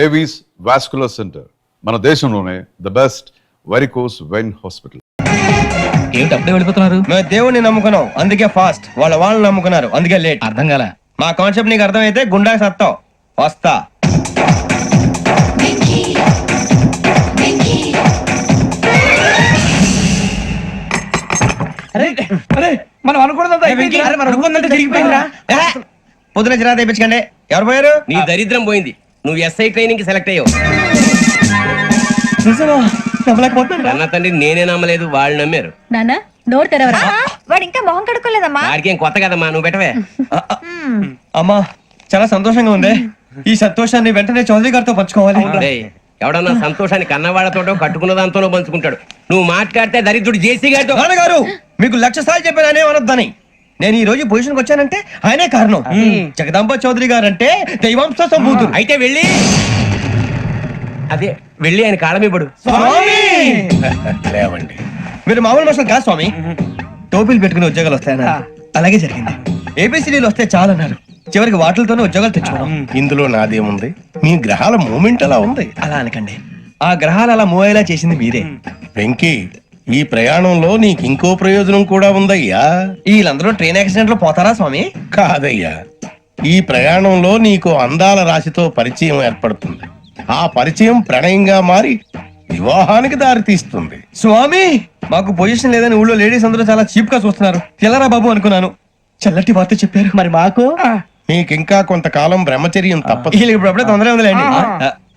Avis vascular centre మన దేశంలోనే the best varicose vein hospital. ఏమిటి అప్పుడే వెళ్ళిపోతున్నారు? మేము దేవుడిని నమ్ముకున్నాం అందుకే ఫాస్ట్, వాళ్ళని నమ్ముకున్నారు అందుకే లేట్. అర్థం కాల. మా కాన్సెప్ట్ నీకు అర్థమైతే గుండా సత్తావు. వస్తా. మనం అనుకున్నదంతా జరిగిపోయిందిరా. పొద్దున జిరా తెప్పించకండి. ఎవరు పోయారు? నీ దరిద్రం పోయింది. నువ్వు ఎస్ఐ ట్రైనింగ్ కి సెలెక్ట్ అయ్యావు. అన్న తండ్రి నేనే నమ్మలేదు, వాళ్ళు నమ్మారు. నాన్న నోరు తెరవరా. వాడు ఇంకా మొహం కడుక్కోలేదమ్మా. వాడికి ఏం కొత్త కదమ్మా, నువ్వు పెట్టవే. అమ్మా చాలా సంతోషంగా ఉంది. ఈ సంతోషాన్ని వెంటనే చౌదరి గారితో పంచుకోవాలి. డేయ్, ఎవడన్నా సంతోషాన్ని కన్నవాళ్లతోటో కట్టుకున్న దాంతోనో పంచుకుంటాడు. నువ్వు మాట్లాడితే దరిద్రుడు జేసీ గారితో. నాన్నగారు మీకు 1,00,000 సార్లు చెప్పానే అనొద్దని. నేను ఈ రోజు పొజిషన్కి వచ్చానంటే ఆయనే కారణం. జగదాంబ చౌదరి గారు అంటే దైవాంశ సంభూతుడు. అయితే వెళ్ళి అదే వెళ్ళి ఆయన కాళ్ళమివ్వడు. లేవండి, మీరు మామూలు మనుషులు కాదు స్వామి. టోపీలు పెట్టుకుని ఉద్యోగాలు వస్తాయన్నారు, అలాగే జరిగింది. ఏబిసిడీలు వస్తే చాలన్నారు, చివరికి వాటిలతోనే ఉద్యోగాలు తెచ్చుకున్నాం. ఇందులో నాదేముంది? మీ గ్రహాల మూమెంట్ అలా ఉంది. అలా అనకండి, ఆ గ్రహాలు అలా మూవ్ అయ్యేలా చేసింది మీరే. వెంకీ, ఈ ప్రయాణంలో నీకు ఇంకో ప్రయోజనం కూడా ఉందయ్యా. వీళ్ళందరూ ట్రైన్ యాక్సిడెంట్ లో పోతారా స్వామి? కాదయ్యా, ఈ ప్రయాణంలో నీకు అందాల రాశితో పరిచయం ఏర్పడుతుంది. ఆ పరిచయం ప్రణయంగా మారి వివాహానికి దారితీస్తుంది. స్వామి మాకు పొజిషన్ లేదని ఊళ్ళో లేడీస్ అందరూ చాలా చీప్ గా చూస్తున్నారు. తెల్లరా బాబు అనుకున్నాను, చల్లటి వార్త చెప్పారు. మరి మాకు నీకింకా కొంతకాలం బ్రహ్మచర్యం తప్పదు. వీళ్ళకి ఇప్పుడు అప్పుడే తొందరగా ఉందిలేండి.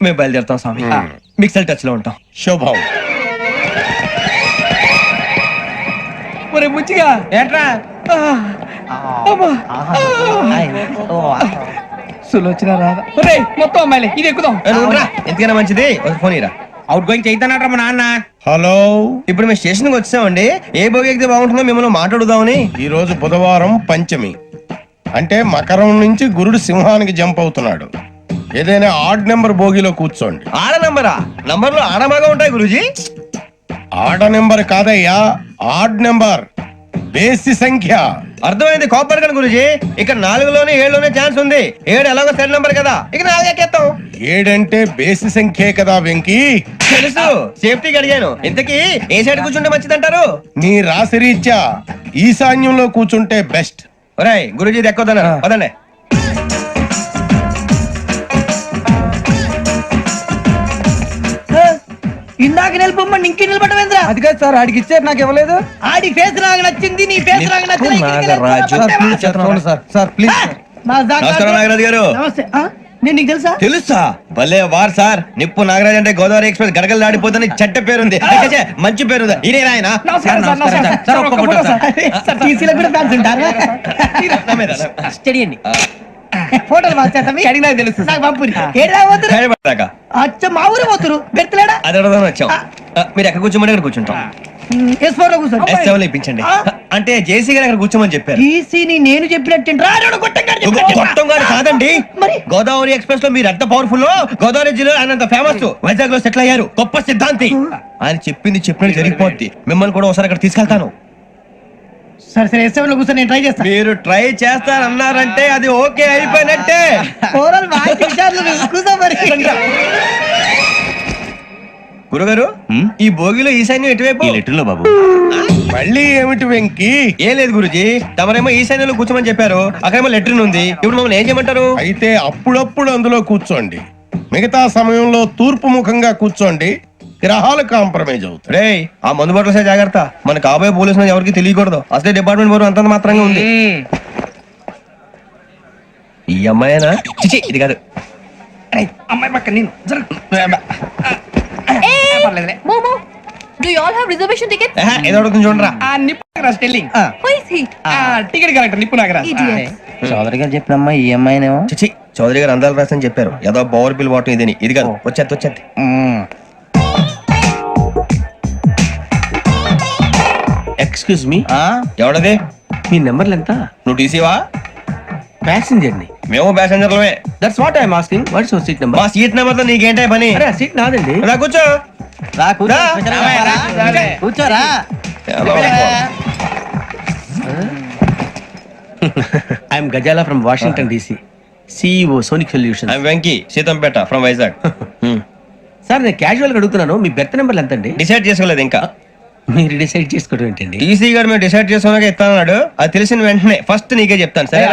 మేము బయలుదేరుతాం స్వామి, మిక్సెల్ టచ్ లో ఉంటాం. శుభం. ముచ్చిగా ఏంట్రా సులోచన రాదా? మొత్తం అమ్మాయిలే, ఇది ఎక్కుదాం. ఎందుకైనా మంచిది ఫోన్ ఇరా. అవుట్ గోయింగ్ చేద్దానట్రా మా నాన్న. హలో, ఇప్పుడు మేము స్టేషన్ కి వచ్చామండి. ఏ బోగి ఎక్కితే బాగుంటుందో మిమ్మల్ని మాట్లాడుదామని. ఈ రోజు బుధవారం పంచమి, అంటే మకరం నుంచి గురుడు సింహానికి జంప్ అవుతున్నాడు. ఏదైనా ఆడ్ నెంబర్ బోగిలో కూర్చోండి. ఆడ నంబరా? నంబర్లు ఆడ బాగా ఉంటాయి గురూజీ. ఆడ నెంబర్ కాదయ్యా, ఆడ్ నెంబర్, బేసి సంఖ్య. అర్థమైంది, కాపర్ కానీ గురూజీ. ఇక్కడ 4లోనే 7లోనే ఛాన్స్ ఉంది. 7 ఎలాగో సెడ్ నంబర్ కదా, ఇక 4 ఎక్కేస్తాం. 7 అంటే బేసి సంఖ్యే కదా వెంకీ. తెలుసు, సేఫ్టీకి అడిగాను. ఇంతకీ ఏ సైడ్ కూర్చుంటే మంచిదంటారు? నీ రాశి రీత్యా ఈశాన్యంలో కూర్చుంటే బెస్ట్. ఒరేయ్ గురూజీ దెక్కొద్దన పదండి. ఇందాక నిలబొమ్మని ఇంకే నిలబడమేంద్రా? అది కాదు సార్, ఆడికి ఇచ్చారు, నాకు ఇవ్వలేదు. ఆడి ఫేస్ నాకు నచ్చింది, నీ ఫేస్ నాకు నచ్చింది. Sir please. నమస్కారం నాగరాజు గారు. నమస్తే. నేను నీకు తెలుసా? తెలుసా? భలే వార్ సార్. నిప్పు నాగరాజ్ అంటే గోదావరి ఎక్స్ప్రెస్ గడగలు దాడిపోతుంది చెడ్డ పేరుంది. మంచి పేరుంది. ఇదే ఆయన. స్టడీ అండి. ఫోటోలు అడిగినా తెలుసు. నాకు పంపురి. అచ్చ మా ఊరు పోతురు బెర్తలేడా? అది అడగదామని వచ్చాం. మీరు ఎక్కడ కూర్చోమని అక్కడ కూర్చుంటాం. S4 లో కూర్చోండి. S7 ఇప్పించండి. అంటే జేసీ గారు అక్కడ కూర్చోమని చెప్పారు. టీసీని నేను చెప్పినట్టు గొట్టం గారు కాదండి, మరి గోదావరి ఎక్స్ప్రెస్ లో మీరు ఎంత పవర్ఫుల్, గోదావరి జిల్లా ఆయన ఫేమస్, వైజాగ్ లో సెటిల్ అయ్యారు, గొప్ప సిద్ధాంతి. ఆయన చెప్పింది చెప్పినట్టు జరిగిపోద్ది. మిమ్మల్ని కూడా ఒకసారి అక్కడ తీసుకెళ్తాను. సరే సరే, S7 లో కూర్చొని నేను ట్రై చేస్తాను. మీరు ట్రై చేస్తారన్నారంటే అది ఓకే అయిపోయినట్టే. గురుగారు, ఈ భోగిలో ఈశాన్యం ఎటువైపు? లెటర్లో బాబు. మళ్ళీ ఏమిటి వెంకీ? ఏం లేదు గురుజీ, తమరేమో ఈశాన్యంలో కూర్చోమని చెప్పారు, అక్కడేమో లెటర్ ఉంది. ఇప్పుడు మమ్మల్ని ఏం చేయమంటారు? అయితే అప్పుడప్పుడు అందులో కూర్చోండి, మిగతా సమయంలో తూర్పు ముఖంగా కూర్చోండి. గ్రహాలు కాంప్రమైజ్ అవుతాయి. రే, ఆ మందు బట్టలసే జాగ్రత్త. మన కాబోయే పోలీసులు ఎవరికి తెలియకూడదు. అసలే డిపార్ట్మెంట్ బోర్ అంతంత మాత్రంగా ఉంది. ఈ అమ్మాయినా? చిచి, ఇది కాదు. అమ్మాయి పక్క నేను. Momo, do you all have reservation tickets? ఏదో అడుగుతుంది చూడరా. నిప్పు Nagaraj telling. Who is he? Ticket collector నిప్పు నాగరాజ్. Idiots. చౌదరి గారు చెప్పినమ్మా ఈ అమ్మాయినేమో. చిచి, చౌదరి గారు అందాలు రాసని చెప్పారు. ఏదో బోర్ బిల్ వాటం ఇదని. ఇది కాదు, వచ్చేది. Excuse me, ఎవడది? మీ నెంబర్లు ఎంత? నువ్వు టీసీవా? ప్యాసింజర్ ని. మేము ప్యాసెంజర్లమే. That's what I'm asking. What's your seat number? మా సీట్ నెంబర్ తో నీకేంటే పని? అరే సీట్ నాదండి. రా కూర్చో. కూర్చోరా. I'm Ghazala from Washington DC. CEO Sonic Solution. Venky Seethampeta from Vizag. Sir నేను క్యాజువల్ గా అడుగుతున్నాను, మీ బెర్త్ నెంబర్ ఎంత అండి? డిసైడ్ చేసుకోలేదు ఇంకా. మీరు డిసైడ్ చేసుకోవడం ఏంటండి? టీసీ గారు మేము డిసైడ్ చేసుకున్నాక ఇస్తానన్నాడు. అది తెలిసిన వెంటనే ఫస్ట్ నీకే చెప్తాను. సరే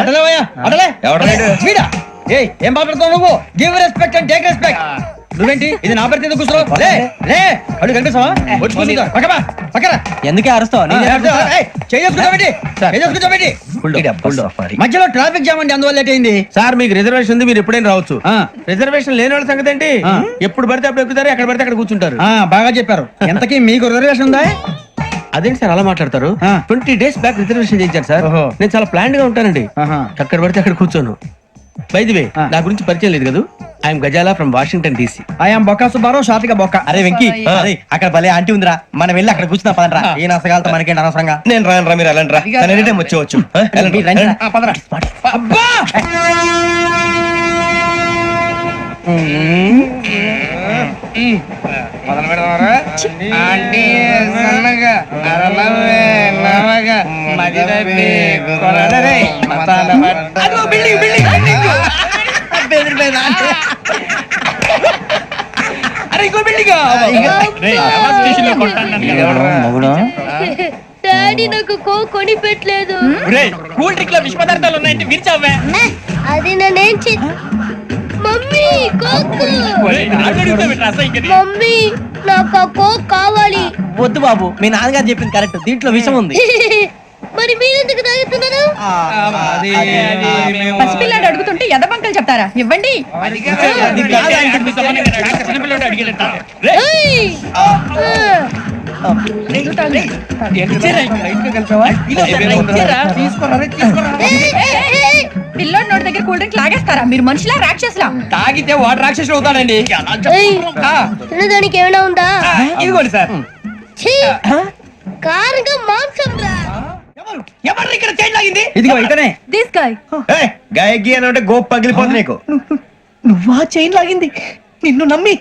ఏం మాట్లాడుతావు నువ్వు? Give respect and take respect. నువ్వేంటి ఇది నా పరిస్థితి కూర్చున్నావు? అడుగు కనిపిస్తావా? ఎందుకే అరుస్తావు? మధ్యలో ట్రాఫిక్ జామ్ అండి, అందువల్ల లేట్ అయింది. సార్ మీకు రిజర్వేషన్ ఉంది, మీరు ఎప్పుడైనా రావచ్చు. రిజర్వేషన్ లేని వాళ్ళ సంగతి ఏంటి? ఎప్పుడు పడితే అప్పుడు ఎక్కుతారు, ఎక్కడ పడితే అక్కడ కూర్చుంటారు. బాగా చెప్పారు. ఎంతకీ మీకు రిజర్వేషన్ ఉందా? అదేంటి సార్ అలా మాట్లాడతారు? 20 days బ్యాక్ రిజర్వేషన్ చేయించారు సార్. నేను చాలా ప్లాన్డ్ గా ఉంటానండి. అక్కడ పడితే అక్కడ కూర్చోను. బై ది వే, నా గురించి పరిచయం లేదు కదా, I'm Ghazala from Washington DC. I'm Bokka Subbarao, షాతిక బొక్క. అరే వెంకీ, అరే అక్కడ భలే ఆంటీ ఉందిరా, మనం వెళ్ళి అక్కడ కూర్చున్నా పదరా. ఏ నసగాలతో మనకేంటి అనవసరంగా. నేను రాను రా, మీరు వెళ్ళండి రా. తను ఎనీ టైం వచ్చేవచ్చు. డాడీ నాకు కొని పెట్టలేదు. కూల్ డ్రింక్ లో విష పదార్థాలు ఉన్నాయంటే విరిచావే. అది నేనేం మమ్మీ కోక్. మమ్మీ నాకు ఆ కోక్ కావాలి. వద్దు బాబు, మీ నాన్నగారు చెప్పింది కరెక్ట్, దీంట్లో విషయం ఉంది. మరి మీరెందుకు తాగుతున్నారు? పసిపిల్లాడు అడుగుతుంటే ఎదబంకలు చెప్తారా? ఇవ్వండి. ఏయ్! పిల్లోడి నోటి దగ్గర కూల్ డ్రింక్ లాగేస్తారా? మీరు మనుషులా రాక్షసులా? తాగితే వాడు రాక్షసుడు అవుతాడండి. తినడానికి ఏమైనా ఉందా? ఇదిగోండి సార్. కారుగా మాంసం రా. ఎవరు ఇక్కడ చైన్ లాగింది? ఇదిగో ఇతనే. This guy. గాయకి అని అంటే గోప్ పగిలిపోతుంది నీకు. నువ్వా చైన్ లాగింది? నిన్ను నమ్మి.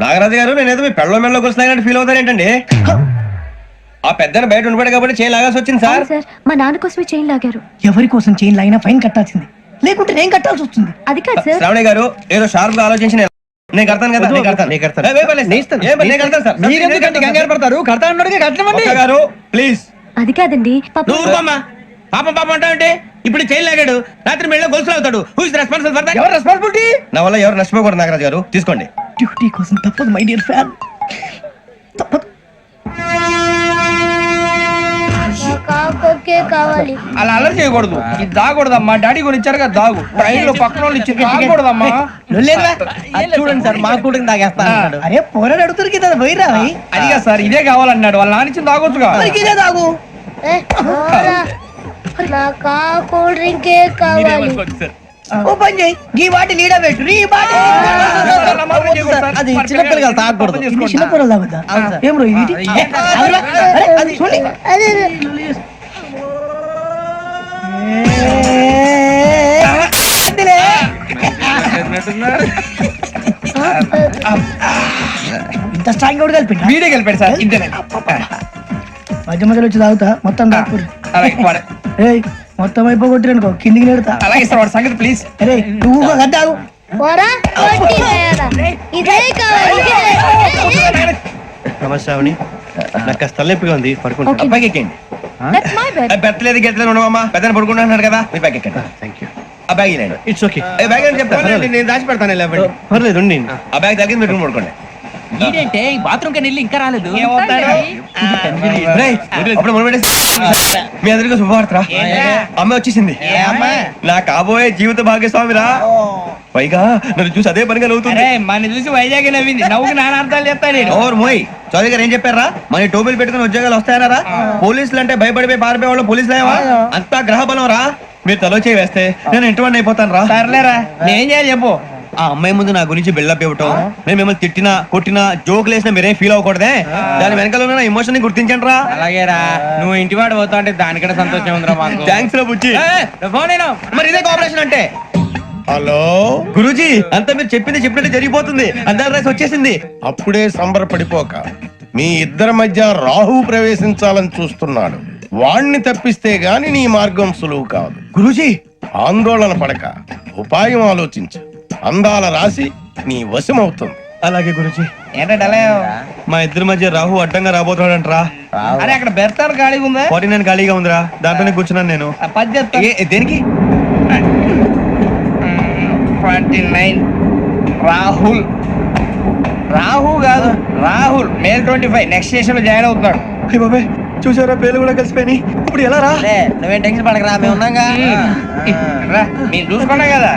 నాగరాజు గారు, నేనేదో మీ పెళ్ళ మెళ్ళ గురిసినట్టు ఫీల్ అవుతారు ఏంటండి? ఆ పెద్దని బయట ఉండిపోయాడు కాబట్టి చైన్ లాగాల్సి వచ్చింది సార్. సార్ మా నాన్న కోసమే చైన్ లాగారు. ఎవరి కోసం చైన్ లాగినా ఫైన్ కట్టాల్సింది, లేకుంటే నేను కట్టాల్సి వస్తుంది. అది కాదు సార్. శ్రావణి గారు ఏదో షార్ప్ గా ఆలోచించి నేను కడతాను కదా. నేను కడతాను. నేను కడతాను సార్. మీరెందుకంటే కంగారు పడతారు? కడతా అన్నాడుగా, కట్టమండి. గారు ప్లీజ్. అది కాదండి నువ్వు ఊరుకోమ్మా. పాపం పాపం అంటావంటే? ఇప్పుడు చైన్ లాగాడు, రాత్రి మెళ్ళ గొలుసులు అవుతాడు. Who is responsible for that? ఎవరు రెస్పాన్సిబిలిటీ? నా వల్ల ఎవరు నష్టపోకూడదు నాగరాజు గారు, తీసుకోండి. డ్యూటీ కోసం తప్పదు మై డియర్ ఫ్యాన్, తప్పదు. కోకే కావాలి. అలా అలర్ చేయకూడదు. ఇది దాగకూడదమ్మా. డాడీ కొని ఇచ్చారు కదా దాగు. ట్రైన్ లో పక్కన వాళ్ళు ఇచ్చి దాగకూడదమ్మా. చూడండి సార్, మా కూడా తాగేస్తా. అరే పోరాడు అడుగుతారు కదా, పోయిరా. అదిగా సార్, ఇదే కావాలన్నాడు. వాళ్ళ నానిచ్చింది తాగొచ్చుగా. ఇదే తాగు. నాకు ఆ కూల్ డ్రింకే కావాలి. ఓ పని చేయి, ఈ బాటి లీడ పెట్టు. ఈ బాటి అది చిన్నపిల్లలు తాగకూడదు. చిన్నపిల్లలు తాగుతా. ఏం రో ఇది? అది చూడండి. ఇంత స్ట్రాంగ్ కూడా కలిపి వీడే కలిపాడు సార్. ఇంతేనే మధ్య మధ్యలో వచ్చి తాగుతా మొత్తం తాగుతారు. మొత్తం అయిపోగొట్టిరనుకో కిందికి నేడుతా. అలాగే సార్, వాడి సంగతి ప్లీజ్. అరే నువ్వు తాగు. ఇదే కావాలి. నమస్తే శ్రావణి, నాకు కాస్త తలెప్పిగా ఉంది, పడుకుంటా. అబ్బాయికి ఎక్కండి. That's my bed. బెత్తలేదు గెత్తలేదు ఉండవమ్మా. పెద్దని పడుకుంటున్నాడు కదా, మీ బ్యాగ్ ఎక్కండి. Thank you. ఆ బ్యాగ్ ఇలాండి. It's okay. బ్యాగ్ అని చెప్తాను, నేను దాచి పెడతాను. పర్లేదు. ఆ బ్యాగ్ తగ్గింది, మీరు పడుకోండి. ఏంటంటే బాత్రూమ్ కి వెళ్ళి ఇంకా రాలేదు. అప్పుడు మీ అందరికీ శుభవార్తరా, అమ్మ వచ్చేసింది. నా కాబోయే జీవిత భాగ్యస్వామిరా. పైగా నన్ను చూసి అదే పనిగా నవ్వుతుంది. మన చూసి వైజాగ్ నవ్వింది. నవ్వుకి నాన్న అర్థాలు చెప్తాడు. ఓర్ మోయ్, చౌదరి గారు ఏం చెప్పారా? మన టోబీలు పెట్టుకుని ఉద్యోగాలు వస్తాయనరా? పోలీసులు అంటే భయపడిపోయి పారిపోయే వాళ్ళు పోలీసులేవా? అంతా గ్రహ బలం రా. మీరు తలో చేయి వేస్తే నేను ఇంటివాడిని అయిపోతాను రా. సర్లేరా, నేను చేయాలి చెప్పు. ఆ అమ్మాయి ముందు నా గురించి బిల్డప్ ఇవ్వటం, నేను మిమ్మల్ని తిట్టినా కొట్టినా జోకులు వేసినా మీరేం ఫీల్ అవ్వకూడదే. దాని వెనకాల ఉన్న ఎమోషన్ ని గుర్తించండి రా. అలాగేరా, నువ్వు ఇంటి వాడు పోతా అంటే దానికంటే సంతోషం ఉందిరా మాకు. థ్యాంక్స్ రా బుజ్జి. మరి ఇదే కోఆపరేషన్ అంటే. హలో గురూజీ, అంతా మీరు చెప్పింది చెప్పినట్టు జరిగిపోతుంది. అందరి రైస్ వచ్చేసింది. అప్పుడే సంబరపడిపోక, మీ ఇద్దరి మధ్య రాహు ప్రవేశించాలని చూస్తున్నాడు. వాణ్ణి తప్పిస్తే గాని నీ మార్గం సులువు కాదు. గురూజీ, ఆందోళన పడక ఉపాయం ఆలోచించు. అందాల రాశి నీ వశమవుతుంది. అలాగే గురుజీ. ఏంటంటే మా ఇద్దరి మధ్య రాహు అడ్డంగా రాబోతున్నాడంట్రా. అరే అక్కడ బెర్తాను ఖాళీగా ఉందా? 49 ఖాళీగా ఉందిరా, దాంట్లోనే కూర్చున్నాను నేను. పది చెప్తా. దేనికి? 49 రాహుల్. రాహు కాదు రాహుల్. మే 25 నెక్స్ట్ స్టేషన్ లో జాయిన్ అవుతున్నాడు. అయ్య బాబాయ్, చూసారా పేర్లు కూడా కలిసిపోయి. ఇప్పుడు ఎలా రా? నువ్వేం టెన్షన్ పడకరా, మేము ఉన్నాగా. రా, మీరు చూసుకున్నా కదా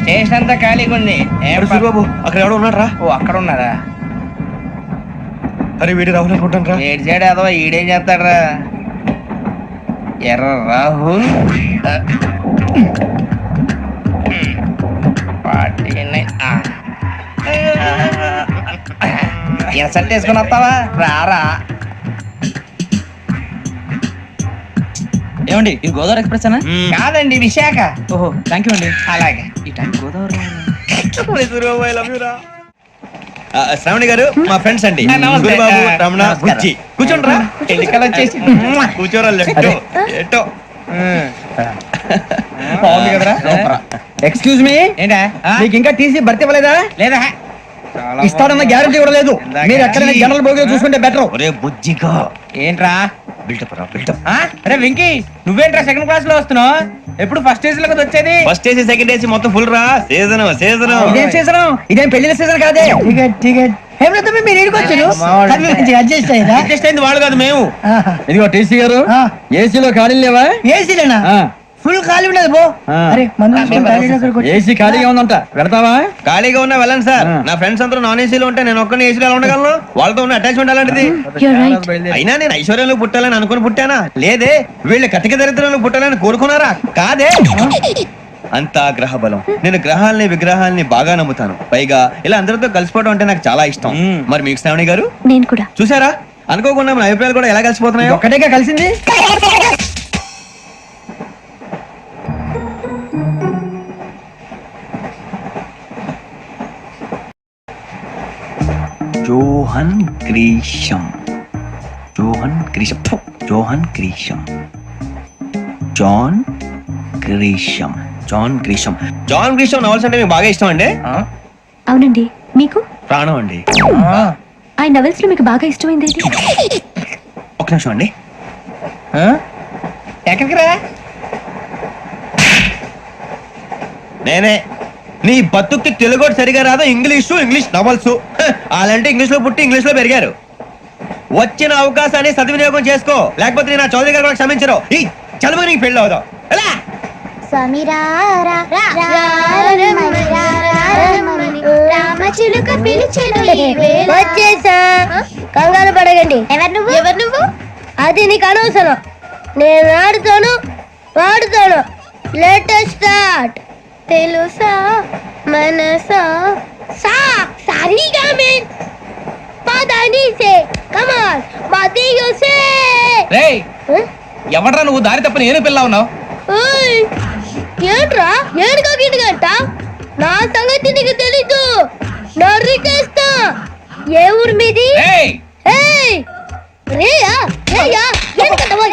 స్టేషన్ అంతా ఖాళీగా ఉంది. అరే సూరిబాబు, అక్కడ ఎవడో ఉన్నాడు రా. ఓ అక్కడ ఉన్నారా? అరే వీడి రాహుల్ అనుకుంటాను రా. ఏడు సైడ్ అదో ఈడేం చేస్తాడరా? ఎర్ర రాహుల్ 49. ఇన్సర్ట్ వేసుకుని వస్తావా? రారా. ఏమండి ఇది గోదావరి ఎక్స్ప్రెస్ అనా? కాదండి విశాఖ. ఓహో థ్యాంక్ యూ అండి. అలాగే. ఈ టైం గోదావరి శ్రావణి గారు మా ఫ్రెండ్స్ అండి. నమస్తే. సూరిబాబు, రమణ, బుజ్జి. కూర్చోండి రా. ఎన్నికలు వచ్చేసి కూర్చోరా. లెఫ్ట్ ఎటో. బాగుంది కదరా? ఎక్స్క్యూజ్ మీ, ఏంటా? మీకు ఇంకా టీసీ భర్తీ ఇవ్వలేదా? లేదా ఇస్తాడన్న గ్యారంటీ కూడా లేదు. మీరు ఎక్కడైనా జనరల్ బోగిలో చూసుకుంటే బెటర్. ఒరే బుజ్జిగా, ఏంట్రా? బిల్డప్ రా, బిల్డప్. అరే వెంకీ, నువ్వేంట్రా సెకండ్ క్లాస్ లో వస్తున్నావు? ఎప్పుడు ఫస్ట్ ఏసీ లో కదా వచ్చేది? ఫస్ట్ ఏసీ సెకండ్ ఏసీ మొత్తం ఫుల్ రా. Season season. ఇదేం సీజన్? ఇదేం పెళ్లిన సీజన్ కాదే. టికెట్ టికెట్ మీరు ఇడికొచ్చారు. అడ్జస్ట్ అయ్యారా? అడ్జస్ట్ అయింది వాళ్ళు కాదు, మేము. ఇదిగో టీసీ గారు, ఏసీలో ఖాళీలు లేవా? ఏసీలేనా? ఫుల్ ఖాళీ ఉండదు బో. ఆ. అరే మందు ఏసీ ఖాళీగా ఉందంట, పెడతావా? ఖాళీగా ఉన్నా వెళ్ళండి సార్. నా ఫ్రెండ్స్ అందరూ నాన్ ఏసీలో ఉంటే నేను ఒక్కనే ఏసీలో ఎలా ఉండగలను? వాళ్ళతో ఉన్న అటాచ్మెంట్ అలాంటిది. అయినా నేను ఐశ్వర్యంలో పుట్టాలని అనుకుని పుట్టానా? లేదే. వీళ్ళు కటిక దరిద్రంలో పుట్టాలని కోరుకున్నారా? కాదే. అంతా గ్రహ బలం. నేను గ్రహాలని విగ్రహాలని బాగా నమ్ముతాను. పైగా ఇలా అందరితో కలిసిపోవడం అంటే నాకు చాలా ఇష్టం. మరి మీకు శ్రావణి గారు? నేను కూడా. చూసారా, అనుకోకుండా మన అభిప్రాయాలు కూడా ఎలా కలిసిపోతున్నాయో. ఒక్కటేగా కలిసింది. Johan Grisham. Johan Grisham. ఫు, Johan Grisham. John Grisham. John Grisham. John Grisham novels అంటే మీకు బాగా ఇష్టం అండి? అవునండి. మీకు? ప్రాణం అండి. ఆ నవెల్స్ లో మీకు బాగా ఇష్టమైంది ఏంటి? ఒక నిమిషం అండి. ఎక్కడికి రా? నేనే. నీ బతుక్కి తెలుగు సరిగా రాదు, ఇంగ్లీష్ నవల్స్. అలాంటి ఇంగ్లీష్ లో పుట్టి ఇంగ్లీష్ లో పెరిగారు. వచ్చిన అవకాశాన్ని సద్వినియోగం చేసుకో, లేకపోతే నేను నా చౌదరి గారు కూడా క్షమించరు. ఈ చదువు నీకు పెళ్ళి అవుదాం. ఎలా? వచ్చేసా, కంగారు పడగండి. ఎవరు నువ్వు? అది నీకు అనవసరం. నేను ఆడుతాను వాడుతాను. Latest start. తెలుసా మనసా సా సారీగా మెన్ పదని సే కమాన్ మదియో సే. రేయ్, ఎవడ్రా నువ్వు? దారి తప్ప నేను పిల్ల ఉన్నావు. ఓయ్ ఏంట్రా ఏడుగా గిడుగంట? నా సంగతి నీకు తెలీదు. నరికేస్తా. ఏ ఊరు మీది? ఏయ్ ఏయ్ రేయా రేయా ఎందుకంటవా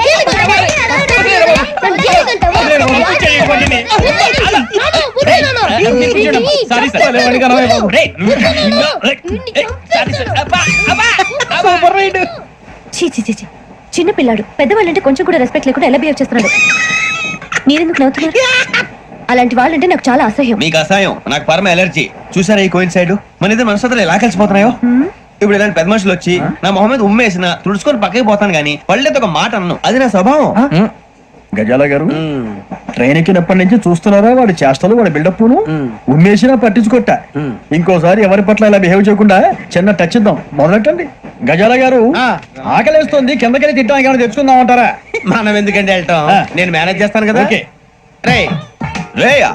చిన్న పిల్లాడు. పెద్దవాళ్ళంటే కొంచెం కూడా రెస్పెక్ట్ లేకుండా ఎలా బిహేవ్ చేస్తున్నాడు? మీరెందుకు నవ్వుతున్నారు? అలాంటి వాళ్ళంటే నాకు చాలా అసహ్యం. మీకు అసహాయం, నాకు పరమ ఎలర్జీ. చూసారా ఈ కోయిన్ సైడ్? మన ఇద్దరు మనసులో ఎలా కలిసిపోతున్నాయో. ఇప్పుడు ఇలాంటి పెద్ద మనుషులు వచ్చి నా మొహం మీద ఉమ్మేసిన తుడుచుకొని పక్కకి పోతాను గానీ పళ్ళేతో ఒక మాట అన్ను. అది నా స్వభావం. గజాల గారు, ట్రైన్ ఎక్కినప్పటి నుంచి చూస్తున్నారా వాడి చేష్టలు, వాడి బిల్డప్. ఉమ్మేసినా పట్టించుకోట. ఇంకోసారి ఎవరి పట్ల ఇలా బిహేవ్ చేయకుండా చిన్న టచ్ ఇద్దాం. మొదలెట్టండి. గజాల గారు, ఆకలేస్తుంది, కిందకెళ్ళి తిట్టడానికి ఏమైనా తెచ్చుకుందాం అంటారా? మనం ఎందుకంటే వెళ్తాం, నేను మేనేజ్ చేస్తాను కదా. రే రేయా,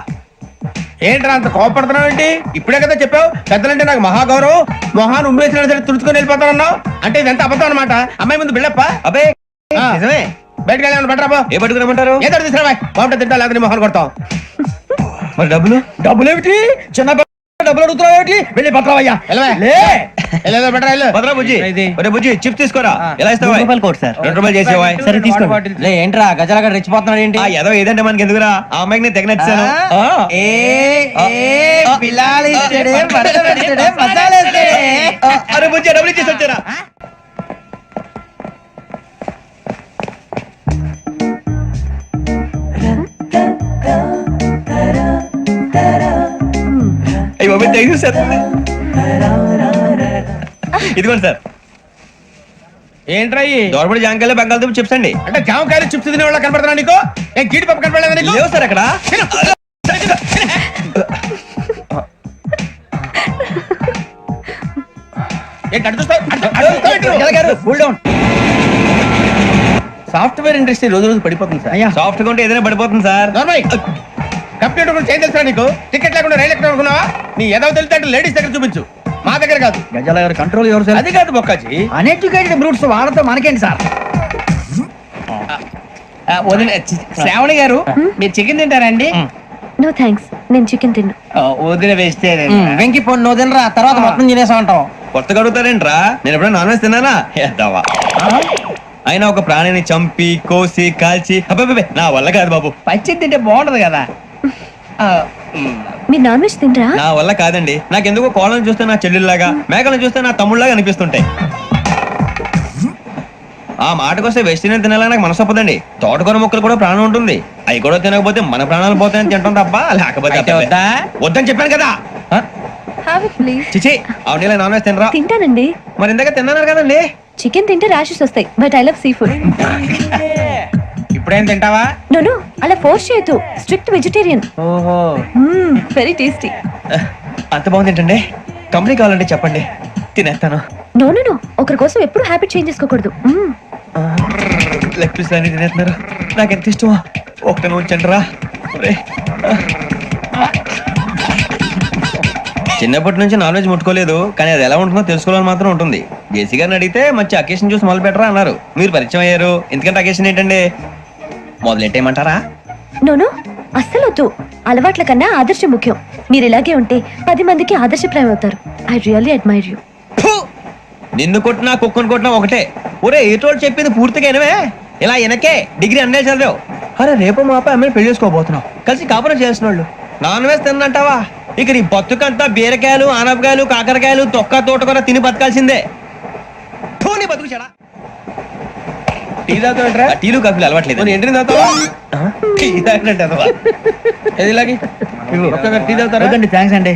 ఏంట్రా అంత కోపడుతున్నావు ఏంటి? ఇప్పుడే కదా చెప్పావు పెద్దలంటే నాకు మహాగౌరవం. మొహాన్ని ఉమ్మేసినా సరే తుడుచుకొని వెళ్ళిపోతానన్నావు. అంటే ఇదంతా అబద్ధం అనమాట. అమ్మాయి ముందు బిళ్ళప్ప. అబ్బే నిజమే. బయటకు వెళ్ళాను బట్రాబో. ఏ పట్టుకురమ్మంటారు? ఏదో తీసుకురా. బాగుంటే తింటా, లేకపోతే మొహాన్ని కొడతాం. మరి డబ్బులు? డబ్బులు ఏమిటి? చిన్న డబ్బులు అడుగుతున్నావు ఏమిటి? వెళ్ళి పట్టరావయ్యా. వెళ్ళవే. లే వెళ్ళేదో బెటర్ వెళ్ళు. భద్రా బుజ్జి ఒరే బుజ్జి చిప్స్ తీసుకోరా. ఎలా ఇస్తావా? Court sir. 2 రూపాయలు చేసేవా? సరే తీసుకోండి. ఏంట్రా గజాల గారు రెచ్చిపోతున్నాడు ఏంటి? ఆ ఏదో ఏదంటే మనకి ఎందుకురా, ఆ అమ్మాయికి నేను తెగ నచ్చాను. అరే బుజ్జి డబ్బులు ఇచ్చేసి వచ్చారా? అయ్యో థ్యాంక్ యూ సార్. ఇదిగోండి సార్. ఏంట్రా దోరబడి జాంకాయలు బంగాళదుంప చిప్స్ అండి. అంటే జామకాయలు చిప్స్ తినే వాళ్ళ కనపడుతున్నా నీకు? ఏం గీడి పప్పు కనపడలేదా నీకు? లేవు సార్ అక్కడ. ఏంటి అటు చూస్తావు? Cool down. సాఫ్ట్వేర్ ఇండస్ట్రీ రోజు రోజు పడిపోతుంది సార్. సాఫ్ట్ గా ఉంటే ఏదైనా పడిపోతుంది సార్. నార్మల్ కంప్యూటర్ గురించి ఏం తెలుసా నీకు? టికెట్ లేకుండా రైలు ఎక్కడ అనుకున్నావా? నీ ఏదో తెలితే లేడీస్ దగ్గర చూపించు, మా దగ్గర కాదు. గజాల గారు కంట్రోల్ ఎవరు సార్? అది కాదు బొక్కాజీ, అన్ఎడ్యుకేటెడ్ బ్రూట్స్ వాళ్ళతో మనకేంటి సార్? శ్రావణి గారు మీరు చికెన్ తింటారండి? నో థ్యాంక్స్, నేను చికెన్ తిన్ను. వదిన వేస్తే వెంకి పొన్ను నువ్వు తినరా, తర్వాత మొత్తం తినేసా ఉంటాం. కొత్తగా అడుగుతారేంట్రా? నేను ఎప్పుడైనా నాన్ వెజ్ తిన్నానా? ఎద్దావా. అయినా ఒక ప్రాణిని చంపి కోసి కాల్చి అబ్బబ్బబ్బే, నా వల్ల కాదు బాబు. పచ్చి తింటే బాగుంటది కదా. మీరు నాన్ వెజ్ తినరా? నా వల్ల కాదండి. నాకెందుకో కోళ్ళని చూస్తే నా చెల్లెల్లాగా, మేకలను చూస్తే నా తమ్ముళ్ళలాగా అనిపిస్తుంటాయి. ఆ మాటకొస్తే వెస్టిరియన్ తినాలని నాకు మనసు ఒప్పదండి. తోటకూర మొక్కలు కూడా ప్రాణం ఉంటుంది. అవి కూడా తినకపోతే మన ప్రాణాలు పోతాయని తింటాం తప్ప లేకపోతే వద్దా? వద్దని చెప్పాను కదా. Have it please. చిచి అవునీ నాన్ వెజ్ తినరా? తింటానండి. మరి ఇందాక తిన్నాను కదండి. చికెన్ తింటే ర్యాషెస్ వస్తాయి, but I love sea food. ఇప్పుడేం తింటావా? నో అలా ఫోర్స్ చేయొద్దు. Strict vegetarian. ఓహో, వెరీ టేస్టీ. అంత బాగుంది ఏంటండి? కంపెనీ కావాలంటే చెప్పండి, తినేస్తాను. నో నో నో, ఒకరి కోసం ఎప్పుడు హ్యాబిట్ చేంజ్ చేసుకోకూడదు. లెగ్ పీస్ అన్ని తినేస్తున్నారు. నాకు ఎంత ఇష్టమా. ఒకటి ఉంచండి రా. చిన్నప్పటి నుంచి నాన్ వెజ్ ముట్టుకోలేదు, కానీ అది ఎలా ఉంటుందో తెలుసుకోవాలని మాత్రం ఉంటుంది. జేసీ గారిని అడిగితే మంచి అకేషన్ చూసి మొదలు పెట్టరా అన్నారు. మీరు పరిచయం అయ్యారు, ఎందుకంటే అకేషన్ ఏంటండి? మొదలెట్టేయమంటారా? నో నో, అస్సలు వద్దు. అలవాట్ల కన్నా ఆదర్శం ముఖ్యం. మీరు ఇలాగే ఉంటే 10 మందికి ఆదర్శప్రాయం అవుతారు. I really admire you. నిన్ను కొట్టినా కుక్కను కొట్టినా ఒకటే. ఒరే ఏటోళ్ళు చెప్పింది పూర్తిగా వినవే. ఇలా వెనకే డిగ్రీ అన్నే చదివావు. అరే రేపు మా అబ్బాయి అమ్మాయిని పెళ్లి చేసుకోబోతున్నావు, కలిసి కాపురం చేసిన వాళ్ళు. నాన్ వెజ్ తిన్నంటావా? ఇక నీ బతుకంతా బీరకాయలు, ఆనపకాయలు, కాకరకాయలు, తొక్క తోట కూడా తిని బతకాల్సిందే. నీ బతుకు చెడా. టీ తాగుతావేంట్రా? టీలు కాఫీలు అలవాట్లేదు. ఎంట్రీ తాగుతావా? టీ తాగినట్టు అదవా. ఇలాగే టీ తాగుతారా? థ్యాంక్స్ అండి.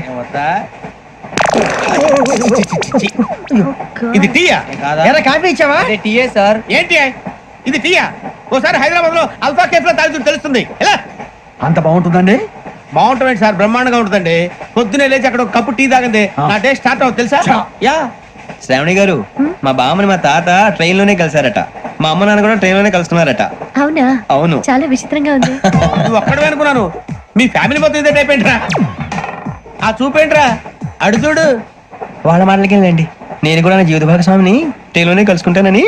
ఇది టీయా? ఎరా కాఫీ ఇచ్చావా? టీయే సార్. ఏంటి ఇది టీయా? ఓసారి హైదరాబాద్ లో అల్ఫా కేఫ్ లో తాగుతూ తెలుస్తుంది. ఎలా అంత బాగుంటుందండి? బాగుంటుంది సార్, బ్రహ్మాండంగా ఉంటుందండి. పొద్దునే లేచి అక్కడ ఒక కప్పు టీ తాగండి నా డే స్టార్ట్ అవుతుంది తెలుసా? యా శ్రావణి గారు, మా బామ్మని మా తాత ట్రైన్ లోనే కలిసారట. మా అమ్మ నాన్న కూడా ట్రైన్ లోనే కలుస్తున్నారట. అవునా? అవును. చాలా విచిత్రంగా ఉంది. నువ్వు ఒక్కడే అనుకున్నాను, మీ ఫ్యామిలీ మొత్తం ఇదే టైప్ ఏంట్రా? ఆ చూపేంట్రా, అడు చూడు. వాళ్ళ మాటలకి వెళ్ళండి. నేను కూడా నా జీవిత భాగస్వామిని ట్రైన్ లోనే కలుసుకుంటానని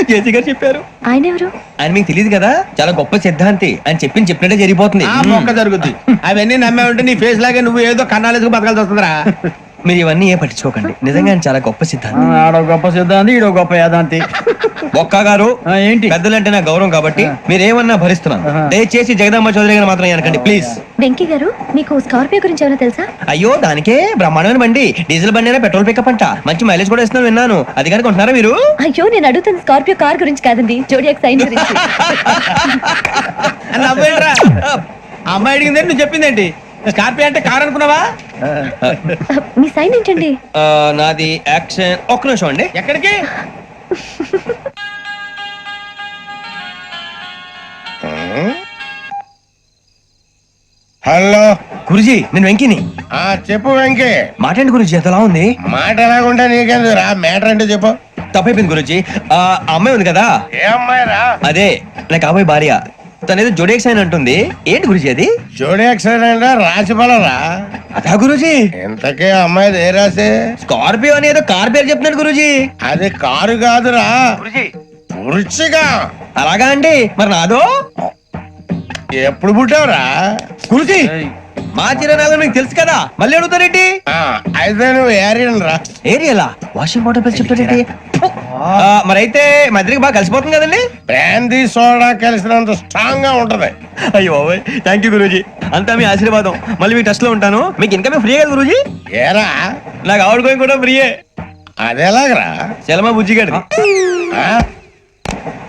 జేసీ గారు చెప్పారు. ఆయన ఎవరు? ఆయన మీకు తెలియదు కదా, చాలా గొప్ప సిద్ధాంతి అని చెప్పినట్టే జరిగిపోతుంది. ఆ మొక్క జరుగుద్ది. అవన్నీ నమ్మే ఉంటే నీ ఫేస్ లాగే నువ్వు ఏదో కన్నాలేసుకు బతకాల్సి వస్తుందిరా. మీరు ఇవన్నీ ఏ పట్టించుకోకండి. నిజంగా ఆయన చాలా గొప్ప సిద్ధాంతి. ఆడో గొప్ప సిద్ధాంతి, ఈడో గొప్ప యాదాంతి. ఒక్క గారు ఏంటి? పెద్దలంటే నా గౌరవం కాబట్టి మీరేమన్నా భరిస్తున్నాను. దయచేసి జగదాంబ చౌదరి గారు మాత్రం అనకండి ప్లీజ్. వెంకీ గారు, మీకు స్కార్పియో గురించి ఏమైనా తెలుసా? అయ్యో దానికే బ్రహ్మాండమైన బండి. డీజిల్ బండి అయినా పెట్రోల్ పికప్ అంట. మంచి మైలేజ్ కూడా ఇస్తున్నాను విన్నాను. అది కానీ కొంటున్నారా మీరు? అయ్యో నేను అడుగుతున్న స్కార్పియో కార్ గురించి కాదండి, జోడియాక్ సైన్ గురించి. నవ్వేంట్రా? ఆ అమ్మాయి అడిగింది నువ్వు చెప్పిందేంటి? స్కార్పియో అంటే కార్ అనుకున్నావా? మీ సైన్ ఏంటండి? నాది యాక్షన్. ఒక్క నిమిషం అండి. ఎక్కడికి? హలో గురుజీ, నేను వెంకిని. చెప్పు వెంకీ. మాట్లాడండి గురుజీ, ఎంతలా ఉంది? మాట ఎలాగుంటా నీకెందుకు రా, మ్యాటర్ అంటే చెప్పు. తప్పైపోయింది గురుజీ. ఆ అమ్మాయి ఉంది కదా, ఏ అమ్మాయి రా? అదే నా కాబోయే భార్య. తనేదో జోడేక్ సైన్ అంటుంది. ఏంటి గురుజీ అది? జోడి యాక్సిడెంట్ రాసి పడరా? అదా గురుజీ. ఇంతకే అమ్మాయి ఏ రాసి? స్కార్పియో అని ఏదో కార్ పేరు చెప్తున్నాడు గురుజీ. అది కారు కాదురా, వృచ్చిగా. అలాగా అండి, మరి నాదో? ఎప్పుడు పుట్టావురా? గురుజీ మా చిరనాలు మీకు తెలుసు కదా, మళ్ళీ అడుగుతారేంటి? అయితే నువ్వు ఏరియన్ రా. ఏరియలా వాషింగ్ వాటర్ బిల్ చెప్తాడేంటి? మరైతే మధ్యకి బాగా కలిసిపోతుంది కదండి. బ్రాందీ సోడా కలిసినంత స్ట్రాంగ్ గా ఉంటది. అయ్యో థ్యాంక్ యూ గురూజీ, అంతా మీ ఆశీర్వాదం. మళ్ళీ మీ టచ్ లో ఉంటాను. మీకు ఇన్కమ్ ఫ్రీ కదా గురూజీ? ఏరా నాకు ఆవిడ గోయింగ్ కూడా ఫ్రీయే. అదేలాగరా? చలమా బుజ్జి గారి.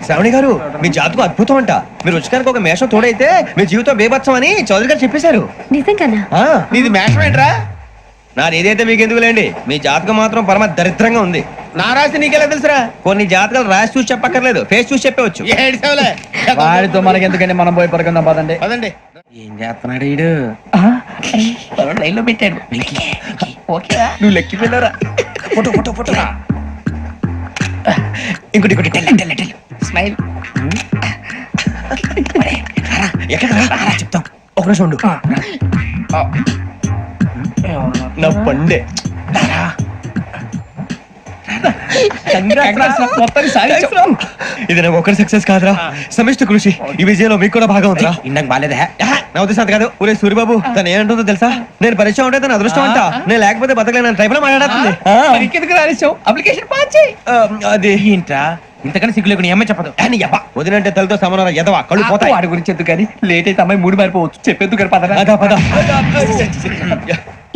శ్రావణి గారు, మీ జాతకు అద్భుతం అంట. మీరు రుచికానికి ఒక మేషం తోడైతే మీ జీవితం బేబత్సం అని చౌదరి గారు చెప్పేశారు. నిజంగానా? నీది మేషం ఏంట్రా? నాది ఏదైతే మీకు ఎందుకులేండి, మీ జాతకం మాత్రం పరమ దరిద్రంగా ఉంది. నా రాసి నీకెలా తెలుసురా? కొన్ని జాతకాలు రాసి చూసి చెప్పక్కర్లేదు, ఫేస్ చూసి చెప్పవచ్చు. ఏడ్చావులే. వాడితో మనకి ఎందుకండి, మనం పోయి పడుకుందాం పదండి. పదండి. ఏం చేస్తున్నాడు వీడు? లైన్ లో పెట్టాడు. నువ్వు లెక్కి వెళ్ళారా? Photo photo photo. ఇంకోటి ఇంకోటి టెల్ స్మైల్. ఎక్కడ చెప్తాం, ఒక నిమిషం ఉండు. నా పండే. ఇది నాకు ఒక్కరి సక్సెస్ కాదురా, సమిష్టి కృషి. ఈ విజయంలో మీకు కూడా భాగం ఉందిరా. ఇందాక బాగాలేదా? నా ఉద్దేశం అంత కాదు. ఊరే సూర్యబాబు, తను ఏమంటుందో తెలుసా? నేను పరిచయం ఉంటే తన అదృష్టం అంట. నేను లేకపోతే బతకలేను ట్రైబ్ లో మాట్లాడుతుంది. ఇంకెందుకు రాలేసావు? అప్లికేషన్ పాస్ చేయి. అది ఏంట్రా ఇంతకన్నా సిగ్గు లేకుండా ఏమై చెప్పదు. వదినంటే తలతో సమానం ఎదవా, కళ్ళు పోతాయి. వాడి గురించి ఎందుకు కానీ లేట్ అయితే అమ్మాయి మూడు మారిపోవచ్చు. చెప్పేందుకు కానీ పదరా. అదా పద.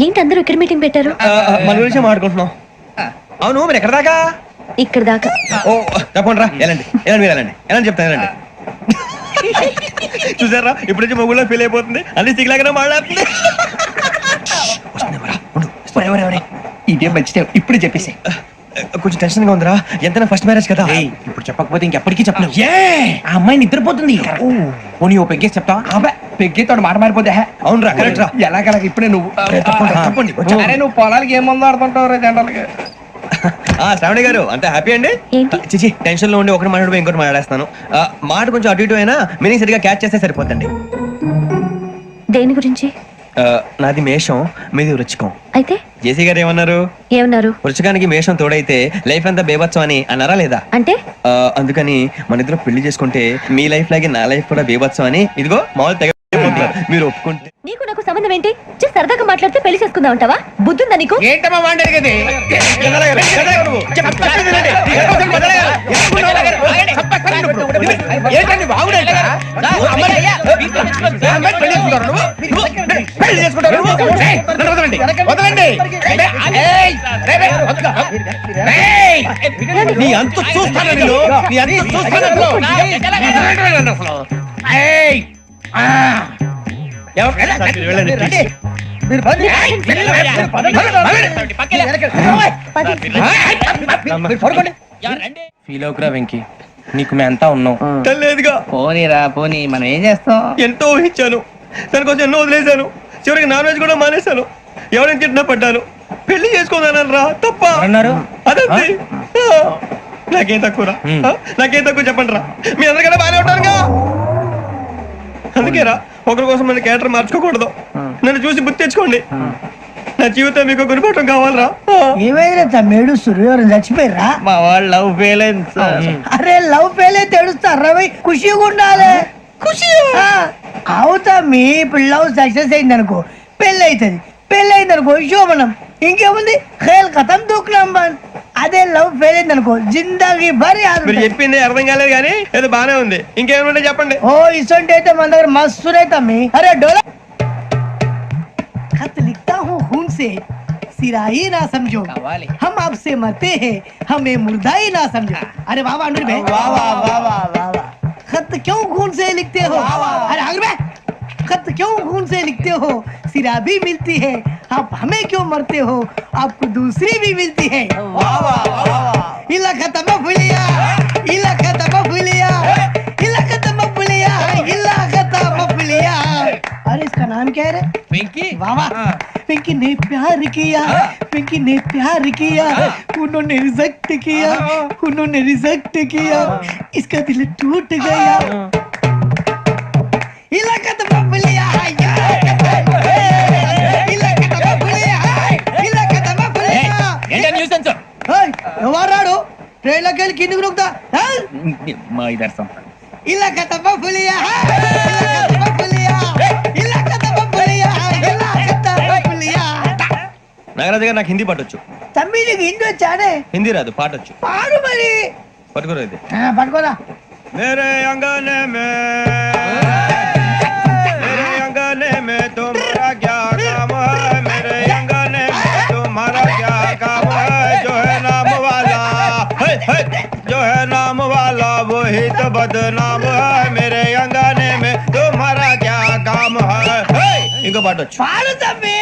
ఏంటి అందరూ ఇక్కడ మీటింగ్ పెట్టారు? మన గురించి మాట్లాడుకుంటున్నాం. అవును, మీరు ఎక్కడ దాకా? ఇక్కడ దాకా. ఓ తప్పకుండా రా, వెళ్ళండి వెళ్ళండి, మీరు వెళ్ళండి వెళ్ళండి చెప్తాను, వెళ్ళండి. చూసారా, ఇప్పుడు నుంచి మొగుల్లో ఫీల్ అయిపోతుంది. అన్ని సిగ్లాగానే మాట్లాడుతుంది. ఇదేం మంచిదే, ఇప్పుడు చెప్పేసి. కొంచెం టెన్షన్ గా ఉందిరా, ఎంతైనా ఫస్ట్ మ్యారేజ్ కదా. ఇప్పుడు చెప్పకపోతే ఇంకెప్పటికీ చెప్పను. ఆ అమ్మాయి నిద్రపోతుంది. పోనీ ఓ పెగ్గేసి చెప్తా. అబ్బాయి పెగ్గేతోడు మాట మారిపోతే. అవునరా, కరెక్ట్ రా. ఎలాగలగా ఇప్పుడే నువ్వు తప్పండి. అరే నువ్వు పొలాలకి ఏం మందు ఆడుతుంటావు జనరల్గా. శ్రావణి గారు అంతా హ్యాపీ అండి? ఏంటి? చిచి టెన్షన్ లో ఉండి ఒకటి మాట్లాడిపోయి ఇంకోటి మాట్లాడేస్తాను. మాట కొంచెం అటు ఇటు అయినా మీనింగ్ సరిగా క్యాచ్ చేస్తే సరిపోతండి. దేని గురించి? నాది మేషం, మీది వృచ్చికం. అయితే జేసీ గారు ఏమన్నారు? ఏమన్నారు? వృచ్చికానికి మేషం తోడైతే లైఫ్ అంతా బేబత్సం అని అన్నారా లేదా? అంటే అందుకని మన ఇద్దరు పెళ్లి చేసుకుంటే మీ లైఫ్ లాగే నా లైఫ్ కూడా బేబత్సం అని ఇదిగో మామూలు తెగ మీరు ఒప్పుకుంటే. నీకు నాకు సంబంధం ఏంటి? సరదాగా మాట్లాడితే పెళ్లి చేసుకుందాం అంటావా? బుద్ధుందా నీకు? ఏంటమ్మా వాడేది? ఏంటండి బాగుండే? వదలండి. నీ అంత చూస్తాను నేను, నీ అంత చూస్తాను. ఫీల్ అవుకురా వెంకీ, నీకు మేము అంతా ఉన్నాం. లేదుగా. పోనీరా పోనీ, మనం ఏం చేస్తాం? ఎంతో ఊహించాను, దానికోసం ఎన్నో వదిలేశాను. చివరికి నాన్ వెజ్ కూడా మానేశాను. ఎవరైనా తిట్టినా పడ్డాను. పెళ్లి చేసుకోదానని రా తప్ప అన్నారు. అదంతే. నాకేం తక్కువరా? నాకేం తక్కువ చెప్పండి రా. మీ అందరికన్నా బాగానే ఉంటారుగా. అందుకేరా ఒకరి కోసం మన క్యారెక్టర్ మార్చుకోకూడదు. నన్ను చూసి గుర్తు తెచ్చుకోండి. నా జీవితం మీకు గురిపటం కావాలరా. ఏమైనా తమ్మేడు సూర్యవరం చచ్చిపోయిరా? మా వాళ్ళు లవ్ ఫెయిల్ అయింది సార్. అరే లవ్ ఫెయిల్ అయితే ఏడుస్తారా? ఖుషిగా ఉండాలి. ఖుషి అవుతా. మీ ఇప్పుడు లవ్ సక్సెస్ అయింది అనుకో, పెళ్ళి అవుతుంది. పెళ్ళి అయింది అనుకో శోభనం. ఇంకేముంది, ఖేల్ ఖతం దూకునాం బాన్. అదే లవ్ ఫెయిల్ అయింది అనుకో జిందాగీ భారీ. మీరు చెప్పింది అర్థం కాలేదు కానీ ఏదో బానే ఉంది. ఇంకేమైనా చెప్పండి. ఓ ఇసొంటి అయితే మన దగ్గర మస్తు తమ్మి. అరే డోలా खत लिखता हूँ खून से, सिरा ही ना समझो, हम आपसे मरते हैं, हमें मुर्दा ही ना समझो. अरे वाह वाह अनुर भाई, वाह वाह वाह वाह वाह. खत क्यों खून से लिखते हो? अरे अनुर भाई, खत क्यों खून से लिखते हो? सिरा भी मिलती है, आप हमें क्यों मरते हो? आपको दूसरी भी मिलती है. वाह वाह वाह. इला खत्म फुलिया, इला खत्म फुलिया, इला खत्म फुलिया, इला खत्म फुलिया. अरे इसका नाम क्या है रे? వెంకీ. वाह वाह. पिंकी ने प्यार किया, पिंकी ने प्यार किया, उन्होंने रिजेक्ट किया, उन्होंने रिजेक्ट किया, इसका दिल टूट गया. इलाका तो बबलिया है, इलाका तो बबलिया है, इलाका तो बबलिया. ఏంటా న్యూసెన్స్? ఎవరాడు ట్రైన్ లోకి వెళ్ళి కిందికి నొక్కుతా? మా ఇదర్శం. ఇలాకా तो बबलिया है, इलाका तो बबलिया, इलाका तो बबलिया, इलाका तो बबलिया. నాగరాజు గారు నాకు హిందీ పాటొచ్చు. తమ్మి నీకు హిందీ వచ్చానే? హిందీ రాదు, పాటొచ్చు. పాడు మరి. పట్టుకోరు అయితే. పట్టుకోరా. मेरे अंगने में तुम्हारा क्या काम है, मेरे अंगने में तुम्हारा क्या काम है, जो है नाम वाला जो है नाम वाला वही तो बदनाम है, मेरे अंगने में तुम्हारा क्या काम है. इनको बाटो पाड़ो तम्मी.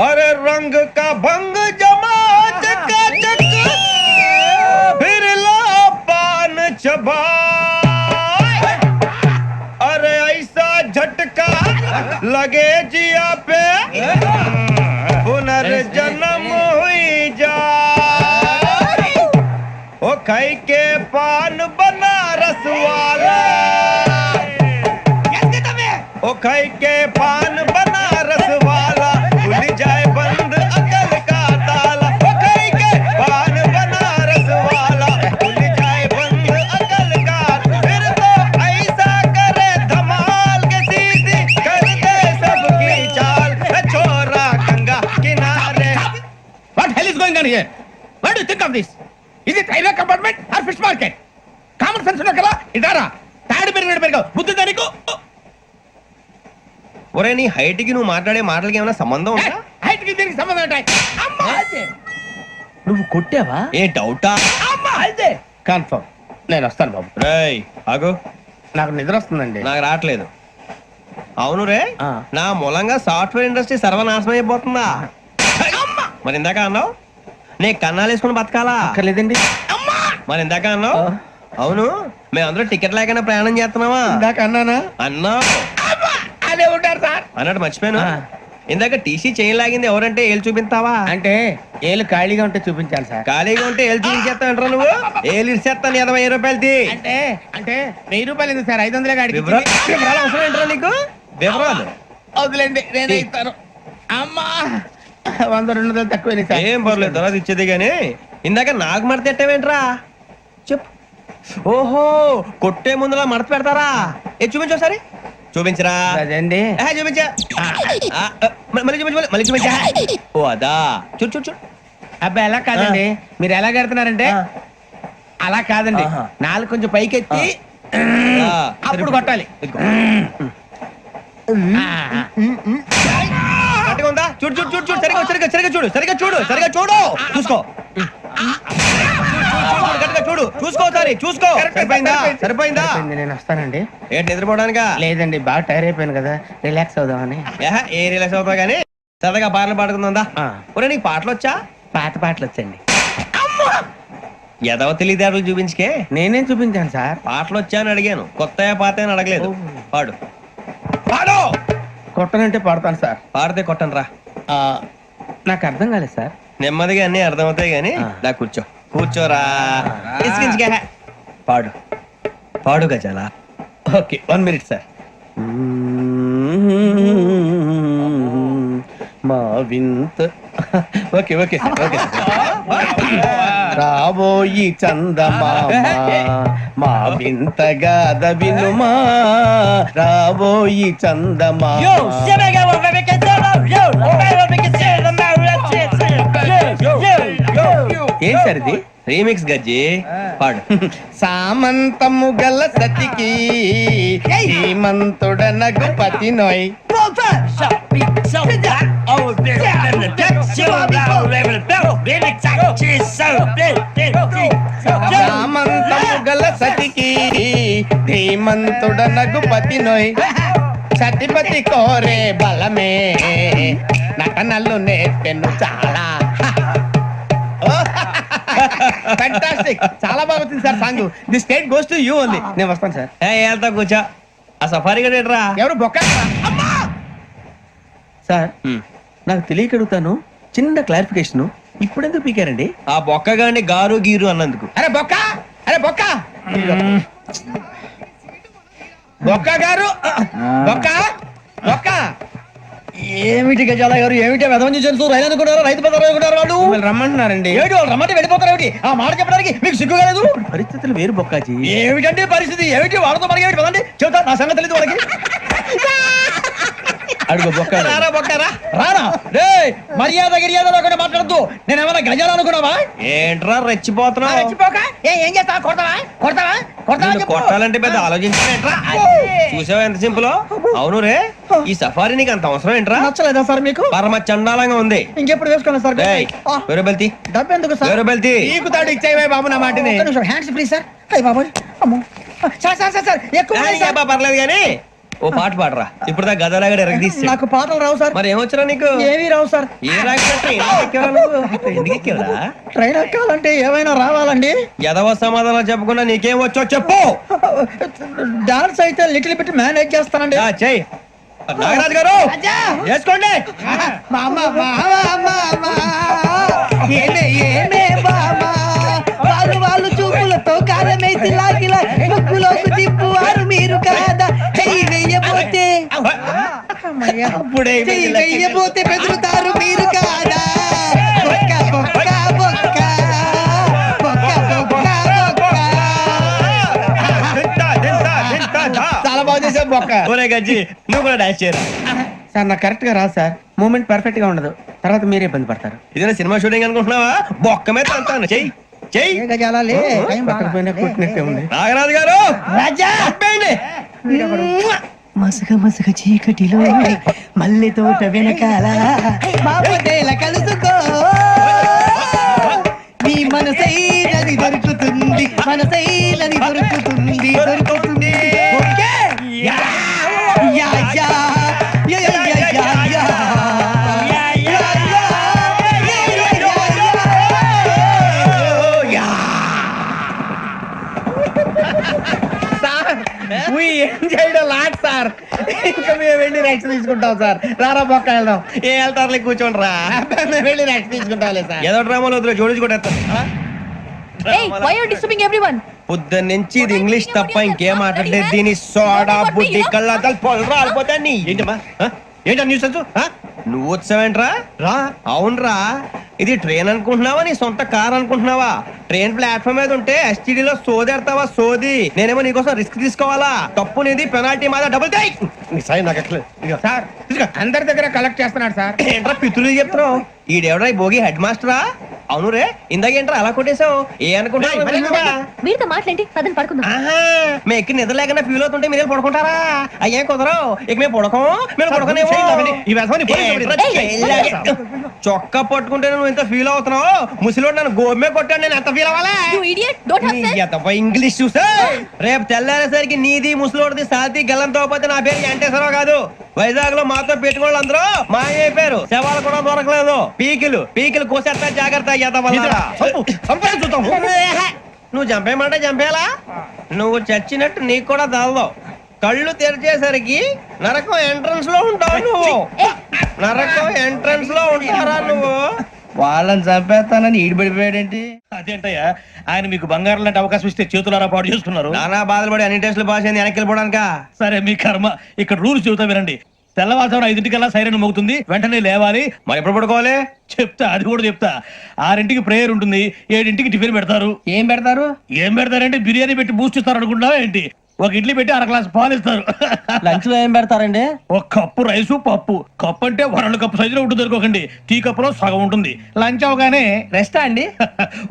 अरे रंग का भंग जमा चकाचक फिर ला पान चबा, अरे ऐसा झटका लगे जिया पे पुनर्जन्म हुई जा, ओ खाई के पान बनारस वाला, ओ खाई के पान बनारस वाला खुल जाए बंद अकल का ताला, ओ खाई के पान बनारस वाला खुल जाए बंद अकल का, फिर तो ऐसा करे धमाल के सीधी कर दे सबकी चाल, छोरा गंगा किनारे. What hell is going on here? What do you think of this? Is it railway compartment or fish market? Common sense ఉన్నా కదా ఇటారా తాడు పెరిగావు బుద్ధి దానికి. ఒరే నీ హైట్ కి నువ్వు మాట్లాడే మాటలకి ఏమైనా సంబంధం ఉందా? హైట్ కి దీనికి సంబంధం ఉంటాయి. నువ్వు కొట్టావా? ఏ డౌటా? అయితే కన్ఫర్మ్ నేను వస్తాను బాబు. రేయ్ ఆగు, నాకు నిద్ర వస్తుందండి. నాకు రావట్లేదు. అవును రే, నా మూలంగా సాఫ్ట్వేర్ ఇండస్ట్రీ సర్వనాశనం అయిపోతుందా? మరి ఇందాక అన్నావు నీ కన్నాలు వేసుకుని బతకాలా? అక్కర్లేదండి. మరి ఇందాక అన్నావు అవును మేమందరూ టికెట్ లేకుండా ప్రయాణం చేస్తున్నావా? ఇందాక అన్నానా? అన్నావు. అదే ఉంటారు సార్ అన్నట్టు మర్చిపోయాను. ఇందాక టీసీ చేయి లాగింది ఎవరంటే ఏళ్ళు చూపిస్తావా? అంటే ఏళ్ళు ఖాళీగా ఉంటే చూపించాలి సార్. ఖాళీగా ఉంటే ఏళ్ళు చూపించేస్తానంటారా నువ్వు? ఏళ్ళు ఇచ్చేస్తాను 20 రూపాయలది. అంటే అంటే 1000 రూపాయలు ఎందుకు సార్? 500 గాడికి వివరాలు అవసరం ఏంటరా నీకు? వివరాలు వదిలేండి నేనే ఇస్తాను. అమ్మా 100-200 తక్కువ సార్. ఏం పర్లేదు తర్వాత ఇచ్చేది గానీ ఇందాక నాకు మడత ఎట్టవేంట్రా చెప్పు. ఓహో కొట్టే ముందులా మడత పెడతారా? ఏ చూపించు ఒకసారి. చూపించరా? అదండి చూపించా. మళ్ళీ చూపించు, మళ్ళీ చూపించా. ఓ అదా చూడు చూడు చూడు. అబ్బా ఎలా కాదండి, మీరు ఎలా కడుతున్నారంటే అలా కాదండి. నాలుగు కొంచెం పైకెత్తి అప్పుడు కొట్టాలి. గట్టిగా ఉందా? చూడు చూడు చూడు చూడు సరిగా సరిగా సరిగా చూడు సరిగా చూడు సరిగా చూడు చూసుకో గట్టిగా చూడు చూసుకో సరి చూసుకో. సరిపోయిందా? సరిపోయిందా? నేను వస్తానండి. ఏంటి నిద్రపోవడానికా? లేదండి బాగా టైర్ అయిపోయాను కదా, రిలాక్స్ అవుదామని. ఏ రిలాక్స్ అవుతావు కానీ సరదాగా పాటలు పాడుకుందా? ఒరే నీకు పాటలు వచ్చా? పాత పాటలు వచ్చండి. ఎదవ తెలియదారులు చూపించుకే. నేనేం చూపించాను సార్? పాటలు వచ్చా అని అడిగాను, కొత్త పాత అని అడగలేదు. పాడు పాడు. కొట్టనంటే పాడతాను సార్. పాడితే కొట్టను రా. నాకు అర్థం కాలేదు సార్. నెమ్మదిగా అన్ని అర్థమవుతాయి గానీ దా కూర్చో. కూర్చోరా. పాడు పాడు గజాల. Okay 1 minute sir. మా వింత ఓకే ఓకే సార్ ఓకే రాబోయి చందమామ మా వింత గాథ వినుమా, రాబోయి చందమామ. ఏం సార్ ఇది? రీమిక్స్ గజ్జి. పాడు. సామంతము గల సతికి హేమంతుడ నగుపతి నోయ్. సామంతము గల సతికి ధీమంతుడ నగుపతి నోయ్. సతిపతి కోరే బలమే నటనలు నేర్పెను చాలా. ఫ్యాంటాస్టిక్, చాలా బాగా వచ్చింది sir song. The state goes to you only. నేను వస్తాను సార్. వెళ్తా కూర్చో. ఆ సఫారీ గడేట్రా ఎవరు బొక్క సార్? నాకు తెలియక అడుగుతాను, చిన్న క్లారిఫికేషన్. ఇప్పుడెందుకు పీకారండి? ఆ బొక్క గాని గారు గీరు అన్నందుకు. అరే బొక్క, అరే బొక్క, బొక్క గారు, బొక్క బొక్క. ఏమిటి గజాల గారు, ఏమిటి వెదవని చూసారు? రైలు అనుకున్నారు, రైతు బజార్ అనుకున్నారు. వాళ్ళు రమ్మంటున్నారండి. ఏమిటి వాళ్ళు రమ్మంటే వెళ్ళిపోతారు? ఏమిటి ఆ మాట చెప్పడానికి మీకు సిగ్గు కాలేదు? పరిస్థితులు వేరు బొక్కాజీ. ఏమిటంటే పరిస్థితి? ఏమిటి వాళ్ళతో మనకి ఏమిటి పదండి చెబుతా, నా సంగతి తెలియదు వాళ్ళకి. అడుగు బొక్క రారా బొక్కరా. రానా రే మర్యాద గిర్యాద లేకుండా మాట్లాడద్దు నేను ఏమైనా గజాలు అనుకున్నావా ఏంట్రా రెచ్చిపోతున్నావు? ఏం చేస్తావా? కొడతావా కొడతావా కొడతావా నిన్ను చెప్పు. కొట్టాలంటే పెద్ద ఆలోచించావేంట్రా? చూసావా ఎంత సింపుల్? అవును రే, ఈ సఫారీ నీకు అంత అవసరం ఏంట్రా? నచ్చలేదా సార్ మీకు? పరమ చండాలంగా ఉంది. ఇంకెప్పుడు వేసుకోండి సార్. వేరే బెల్తి, డబ్బు ఎందుకు సార్? వేరే బెల్తి. నీకు తాడు ఇచ్చేవే బాబు నా మాటని. Hands free sir. అయ్య బాబోయ్ అమ్మో. సార్ సార్ సార్ సార్ ఎక్కువ ఉన్నాయి సార్. పర్లేదు కానీ ఓ పాట పాడరా. ఇప్పుడు దా గదలాగడ ఎరగదీసి. నాకు పాటలు రావు సార్. మరి ఏమొచ్చరా నీకు? ఏమీ రావు సార్. ఏ రాకపోతే ఎందుకు ఎక్కేవరా? ట్రైన్ ఎక్కాలంటే ఏమైనా రావాలండి. ఎదవ సమాధానం చెప్పకుండా నీకేం వచ్చో చెప్పు. డాన్స్ అయితే లిటిల్ బిట్ మేనేజ్ చేస్తానండి. చెయ్యి నాగరాజు గారు వేసుకోండి. మామ మామ ఏమే ఏమే బామా వాళ్ళు వాళ్ళు చూపులతో కాలమేసి లాగిలా ముక్కులోకి తిప్పువారు మీరు కాదా? చెయ్యి వెయ్యబోతే చెయ్యి వెయ్యబోతే బెదురుతారు మీరు కాదా? బొక్క బొక్క బొక్క బొక్క బొక్క బొక్క. చాలా బాగా చేసావు బొక్క. ఒరే గజ్జి నువ్వు కూడా డాన్స్ చేయరా. సార్ నాకు కరెక్ట్ గా రాదు సార్. మూమెంట్ పర్ఫెక్ట్ గా ఉండదు, తర్వాత మీరే ఇబ్బంది పడతారు. ఇదేనా సినిమా షూటింగ్ అనుకుంటున్నావా? బొక్క మీద అంటాను. చెయ్యి చెయ్యి. ఏ గజాలాలే పక్కన పోయినా కొట్టినట్టే ఉంది. నాగరాజు గారు రాజా చంపేయండి. మసక మసక చీకటిలో మల్లె తోట వెనకాల బాపదేల కలుసుకో నీ మనసైనది దొరుకుతుంది మనసైనది దొరుకుతుంది దొరుకుతుంది okay? Yeah yeah yeah yeah yeah yeah yeah yeah. Sir ఇంకా మేము వెళ్ళి రెక్స్ తీసుకుంటాం సార్. రారా బొక్క వెళ్దాం. ఏ వెళ్తారులే కూర్చోండి రా. మేము వెళ్ళి రెక్స్ తీసుకుంటాం సార్. ఏదో డ్రామాలో వద్దు జోడించుకుంటారు. Hey, why are you disturbing everyone? పొద్దున్న నుంచి ఇది ఇంగ్లీష్ తప్ప ఇంకేం మాట్లాడలేదు. దీని సోడా బుద్ధి కళ్ళ పొలరా రాలిపోతా. ఏంటమ్మా ఏంటా న్యూస్ నువ్వు వచ్చావేంట్రా? రా. అవునరా, ఇది ట్రైన్ అనుకుంటున్నావా నీ సొంత కార్ అనుకుంటున్నావా? ట్రైన్ ప్లాట్ఫామ్ మీద ఉంటే STD లో సోదేడతావా సోది. నేనేమో నీకోసం రిస్క్ తీసుకోవాలా? తప్పు నీది, పెనాల్టీ మాదా, డబుల్ టై. సార్ అందరి దగ్గర కలెక్ట్ చేస్తున్నాడు సార్. ఏంట్రా పితులు చెప్తున్నావు? ఈడెవడ్రా ఈ భోగి హెడ్ మాస్టరా? అవును రే, ఇందాకేంట్రా అలా కొట్టేశావు? ఏ అనుకుంటావు? వీరితో మాట్లాడి పదని పడుకుందాం. ఆహా, మేము ఎక్కి నిద్ర లేకుండా ఫీల్ అవుతుంటే మీరు పడుకుంటారా? అయ్యే కుదరవు. ఇక మేము పడకం, మీరు పడకనేమో. చొక్కా పట్టుకుంటే నువ్వు ఎంత ఫీల్ అవుతున్నావు? ముసలివాడు నన్ను గోమే కొట్టాడు, నేను ఎంత ఫీల్ అవ్వాలా? You idiot, don't have sense. English చూస్తే రేపు తెల్లారేసరికి నీది ముసలోడిది సాతి గల్లంతో పోతే నా పేరు వెంకటేశ్వరరావు కాదు. వైజాగ్ లో మాతో పెట్టుకోళ్ళు అందరూ మాయైపోయారు. శవాలు కూడా దొరకలేదు. పీకిలు పీకిలు కోసేస్తా, జాగ్రత్త. నువ్వు చంపేయమంటే చంపేలా? నువ్వు చచ్చినట్టు నీకు కూడా తగదు. కళ్ళు తెరిచేసరికి నరకం ఎంట్రన్స్ లో ఉంటావు నువ్వు. నరకం ఎంట్రన్స్ లో ఉంటారా నువ్వు? వాళ్ళని చంపేస్తానని ఈడిపడిపోయాడేంటి? అదేంటయ్యా ఆయన మీకు బంగారం లాంటి అవకాశం ఇస్తే చేతులారా పాటు చేసుకున్నారు. నానా బాధలు పడి అన్ని టెస్టులు పాస్ అయింది, వెనక్కి వెళ్ళిపోవడానికా? సరే మీ కర్మ. ఇక్కడ రూల్స్ చెబుతా వినండి. తెల్లవారుజామున 5 సైరన్ మోగుతుంది, వెంటనే లేవాలి. మరి ఎప్పుడు పడుకోవాలి? చెప్తా, అది కూడా చెప్తా. 6 ప్రేయర్ ఉంటుంది, 7 టిఫిన్ పెడతారు. ఏం పెడతారు? ఏం పెడతారంటే బిర్యానీ పెట్టి బూస్ట్ ఇస్తారు అనుకుంటున్నావా ఏంటి? ఒక ఇడ్లీ పెట్టి 1 గ్లాస్ పాలు ఇస్తారు. లంచ్ లో ఏం పెడతారండి? ఒక కప్పు రైసు పప్పు. కప్పు అంటే 2 కప్పు సైజులో ఉంటుంది అనుకోకండి. టీ కప్పులో సగం ఉంటుంది. లంచ్ అవగానే రెస్టా అండి?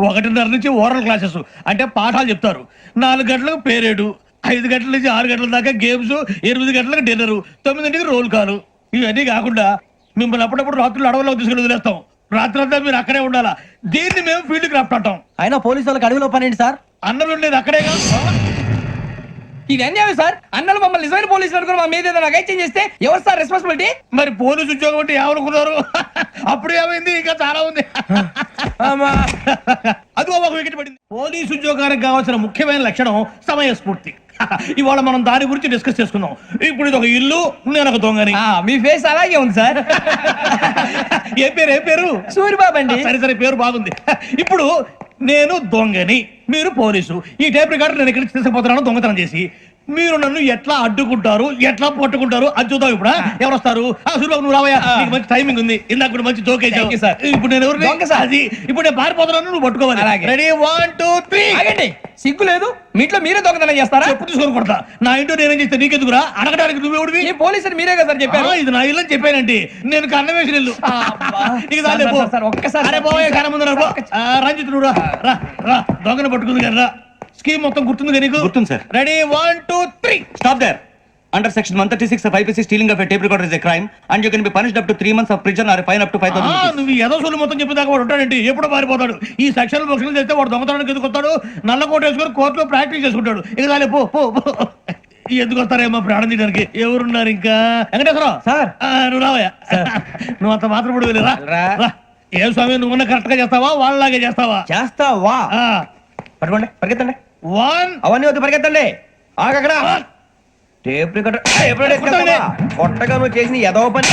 1:30 నుంచి ఓరల్ క్లాసెస్ అంటే పాఠాలు చెప్తారు. 4 గంటలకు పేరేడు, 5 గంటల నుంచి 6 గంటల దాకా గేమ్స్, 8 గంటలకు డిన్నర్, 9 రోల్ కాలు. ఇవన్నీ కాకుండా మిమ్మల్ని అప్పుడప్పుడు రాత్రులు అడవుల్లో తీసుకుని వదిలేస్తాం. రాత్రి అంతా మీరు అక్కడే ఉండాలా. దీన్ని మేము ఫీల్డ్ క్రాఫ్ట్ అంటాం. అయినా పోలీసు వాళ్ళకి అడవిలో పనేంటి సార్? అన్నం ఉండేది అక్కడే కాదు. ఇది అన్యాయం సార్. అన్నలు మమ్మల్ని నిజమైన పోలీసులు అనుకుని మా మీద ఏదైనా అగైత్యం చేస్తే ఎవరు సార్ రెస్పాన్సిబిలిటీ? మరి పోలీసు ఉద్యోగం అంటే ఏమనుకున్నారు? అప్పుడు ఏమైంది? ఇంకా చాలా ఉంది. అదిగో ఒక వికెట్ పడింది. పోలీసు ఉద్యోగానికి కావాల్సిన ముఖ్యమైన లక్షణం సమయస్ఫూర్తి. ఇవాళ మనం దాని గురించి డిస్కస్ చేసుకుందాం. ఇప్పుడు ఇది ఒక ఇల్లు, నేను ఒక దొంగని. మీ ఫేస్ అలాగే ఉంది సార్. ఏ పేరు? సూరిబాబు అండి. సరే పేరు బాగుంది. ఇప్పుడు నేను దొంగని, మీరు పోలీసు. ఈ టైప్ రికార్డు నేను ఇక్కడికి తీసుకుపోతున్నాను దొంగతనం చేసి. మీరు నన్ను ఎట్లా అడ్డుకుంటారు, ఎట్లా పట్టుకుంటారు అది చూద్దాం. ఇప్పుడు ఎవరు వస్తారు? సూర్యబాబు నువ్వు రావయ్యా, నీకు మంచి టైమింగ్ ఉంది. ఇందాక కూడా మంచి జోక్ వేసావు సార్. ఇప్పుడు నేను ఎవరు? అది ఇప్పుడు నేను పారిపోతున్నాను, నువ్వు పట్టుకోవాలి. రెడీ 1 2 3. సిగ్గు లేదు, మీ ఇంట్లో మీరే దొంగతనం చేస్తారా? చెప్పు తీసుకొని కొడతా. నా ఇంట్లో నేనేం చేస్తే నీకెందుకురా? అడగడానికి నువ్వెవడివి? ఈ పోలీసులు మీరే కదా సార్ చెప్పారు. ఇది నా ఇల్లు అని చెప్పానండి. నేను కన్నం వేసిన ఇల్లు. నీకు చాలే పో. ఒక్కసారి అరే పోయే కన్నం ముందు రా. రంజిత్ నువ్వు రా రా రా. దొంగను పట్టుకుంది కదా రా. స్కీమ్ మొత్తం గుర్తుంది కదా నీకు? గుర్తుంది sir. Ready 1 2 3. Stop there. Under section 136 of IPC, stealing of a tape recorder is a crime and you can be punished up to 3 months of prison or a fine up to 5,000 rupees. నువ్వు ఏదో సొల్లు మొత్తం చెప్పేదాకా వాడు ఉంటాడండి. ఎప్పుడు పారిపోతాడు? ఈ సెక్షన్ బుక్స్లు చేస్తే వాడు దొంగతనానికి ఎందుకు వస్తాడు? నల్ల కోట వేసుకొని కోర్టులో ప్రాక్టీస్ చేసుకుంటాడు. ఇక చాలే పో పో పో. ఎందుకు వస్తారేమో ప్రాణం తీయడానికి. ఎవరున్నారు ఇంకా? వెంకటేశ్వరరావు సార్. నువ్వు రావయ్యా. నువ్వు అంత మాత్రం ఇప్పుడు వెళ్ళి రా రా. ఏం స్వామి నువ్వు కరెక్ట్ గా చేస్తావా వాళ్ళలాగే చేస్తావా? చేస్తావా? పట్టుకోండి, పరిగెత్తండి. 1 అవన్నీ వద్దు, పరిగెత్తండి. ఆగక్కడ టేప్ రికార్డర్ కొట్టగా నువ్వు చేసిన ఏదో పని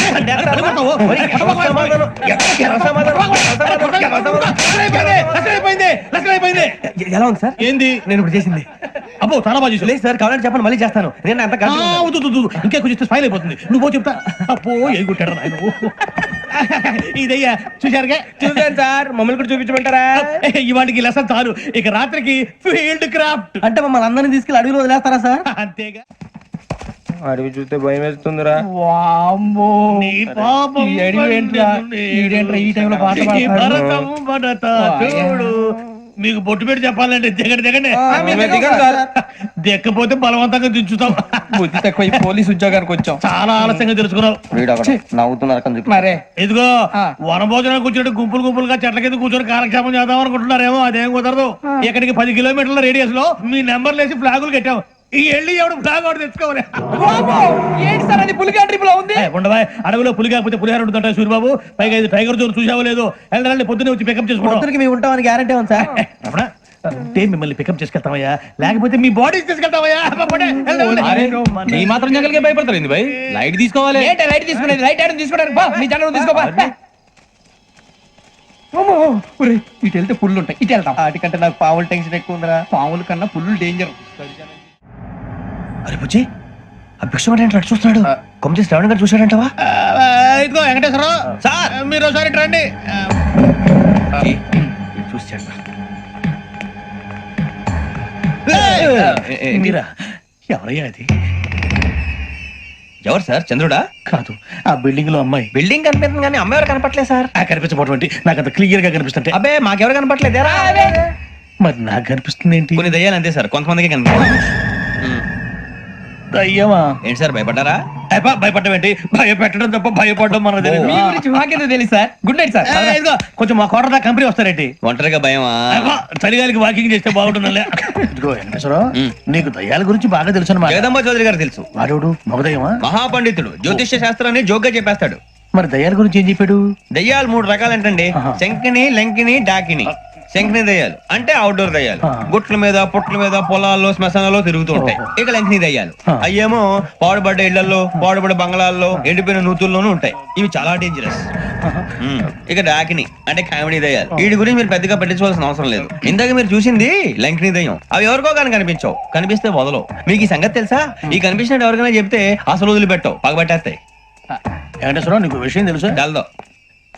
ఎలా ఉంది సార్? ఏంది నేను ఇప్పుడు చేసింది? అబ్బో చాలా బాగా చేసావు. లేదు సార్, కావాలంటే చెప్పండి, మళ్ళీ చేస్తాను. నేను అంత ఇంకే కొంచెం స్మైల్ అయిపోతుంది. నువ్వు చెప్తా. అబ్బో ఏ కొట్టాడు ఆయన. ఇదయ్యా చూశారుగా? చూసాను సార్, మమ్మల్ని కూడా చూపించమంటారా? ఇవాటికి లెసన్ చాలు. ఇక రాత్రికి ఫీల్డ్ క్రాఫ్ట్. అంటే మమ్మల్ని అందరినీ తీసుకెళ్ళి అడవిలో వదిలేస్తారా సార్? అంతేగా. అడవి చూస్తే భయం వేస్తుందిరా. నీ పాపం ఈ భరతము భరత చూడు. మీకు బొట్టు పెట్టి చెప్పాలంటే దిగండి దిగండి. దిక్కపోతే బలవంతంగా దించుతాం. బుద్ధి తక్కువ, పోలీస్ ఉద్యోగానికి వచ్చాం. చాలా ఆలస్యంగా తెలుసుకున్నావు. నవ్వుతున్నారు మరే ఇదిగో వనభోజనానికి కూర్చొని గుంపులు గుంపులుగా చెట్ల కింద కూర్చొని కాలక్షేపం చేద్దాం అనుకుంటున్నారేమో. అదేం కుదరదు. ఇక్కడికి 10 కిలోమీటర్ల రేడియస్ లో మీ నెంబర్లు వేసి ఫ్లాగులు కట్టాం. ఈ ఎళ్ళి ఎవడు ఫ్లాగ్ ఒకటి తెచ్చుకోవాలి. ఏంటి సార్ అది? పులిగా ట్రిప్ లో ఉంది. ఉండవా? అడవిలో పులి కాకపోతే పులిహార ఉంటుంటాయి సూర్యబాబు. పైగా ఇది టైగర్ జోన్ చూసావో లేదో. వెళ్ళాలి పొద్దున్నే వచ్చి పికప్ చేసుకుంటాం. మేము ఉంటామని గ్యారంటీ ఉంది సార్. అంటే మిమ్మల్ని పికప్ చేసుకెళ్తామయ్యా, లేకపోతే మీ బాడీ తీసుకెళ్తామయ్యా. ఈ మాత్రం జంగల్కే భయపడతారు ఏంది భయ్? లైట్ తీసుకోవాలి. లైట్ తీసుకునేది? లైట్ ఐటమ్ తీసుకోవడానికి మీ జనం తీసుకోవా? ఇటు వెళ్తే పుల్లు ఉంటాయి, ఇటు వెళ్తాం. వాటికంటే నాకు పావులు టెన్షన్ ఎక్కువ ఉందిరా. పావుల కన్నా పుల్లు డేంజర్. అరే బుజ్జి, ఆ భిక్షం అంటే చూస్తున్నాడు. కొమ్మ శ్రావణ్ గారు చూశాడంటవా? ఇదిగో వెంకటేశ్వరరావు సార్, మీరు ఒకసారి రండి. చూశాడు. మీరా? ఎవరయ్యా అది? ఎవరు సార్? చంద్రుడా? కాదు, ఆ బిల్డింగ్ లో అమ్మాయి. బిల్డింగ్ కనిపిస్తుంది కానీ అమ్మాయి ఎవరు కనపట్లేదు సార్. కనిపించబోటువంటి నాకు అంత క్లియర్ గా కనిపిస్తుంటే. అబ్బే మాకెవరు కనపట్లేదేరా? మరి నాకు కనిపిస్తుంది ఏంటి? కొన్ని దయ్యాలు అంతే సార్, కొంతమందికి కనిపిస్తుంది. అయ్యమా ఏంటి సార్ భయపడ్డారా? భయపడడం ఏంటి? భయపెట్టడం తప్ప భయపడడం మనకు తెలియదు. మీ గురించి మాకేదో తెలుసు సార్. Good night sir. ఇదిగో కొంచెం మా కోట దాకా కంపెనీ వస్తారేంటి? ఒంటరిగా భయమా? చలిగాలికి వాకింగ్ చేస్తే బాగుంటుందిలే. ఇదిగో వెంకటేశ్వరరావు, నీకు దయ్యాల గురించి బాగా తెలుసు అన్నమాట. జగదంబ చౌదరి గారు తెలుసు. వాడు మగదయ్యమా? మహాపండితుడు, జ్యోతిష్య శాస్త్రాన్ని జోగ్గా చెప్పేస్తాడు. మరి దయ్యాల గురించి ఏం చెప్పాడు? దయ్యాలు 3 రకాలంటండి. శంకిని, లంకిని, డాకిని. శంకిని దయ్యాలు అంటే అవుట్డోర్ దయ్యాలు. గుట్ల మీద, పుట్ల మీద, పొలాల్లో, శ్మశానాల్లో తిరుగుతూ ఉంటాయి. ఇక లంకిని దయ్యాలు అయ్యేమో పాడుబడ్డ ఇళ్లలో, పాడుబడ్డ బంగ్లాల్లో, ఎండిపోయిన నూతుల్లోనూ ఉంటాయి. ఇవి చాలా డేంజరస్. ఇక డాకిని అంటే కామెడీ దయ్యాలు. వీటి గురించి మీరు పెద్దగా పట్టించుకోవాల్సిన అవసరం లేదు. ఇందాక మీరు చూసింది లంకిని దయ్యం. అవి ఎవరికో కానీ కనిపించవు, కనిపిస్తే వదలవు. మీకు ఈ సంగతి తెలుసా? ఈ కనిపించినట్టు ఎవరికైనా చెప్తే అసలు వదిలిపెట్టవు, పగబట్టేస్తాయి. వెంకటేశ్వరరావు, నీకు విషయం తెలుసా? డల్దో.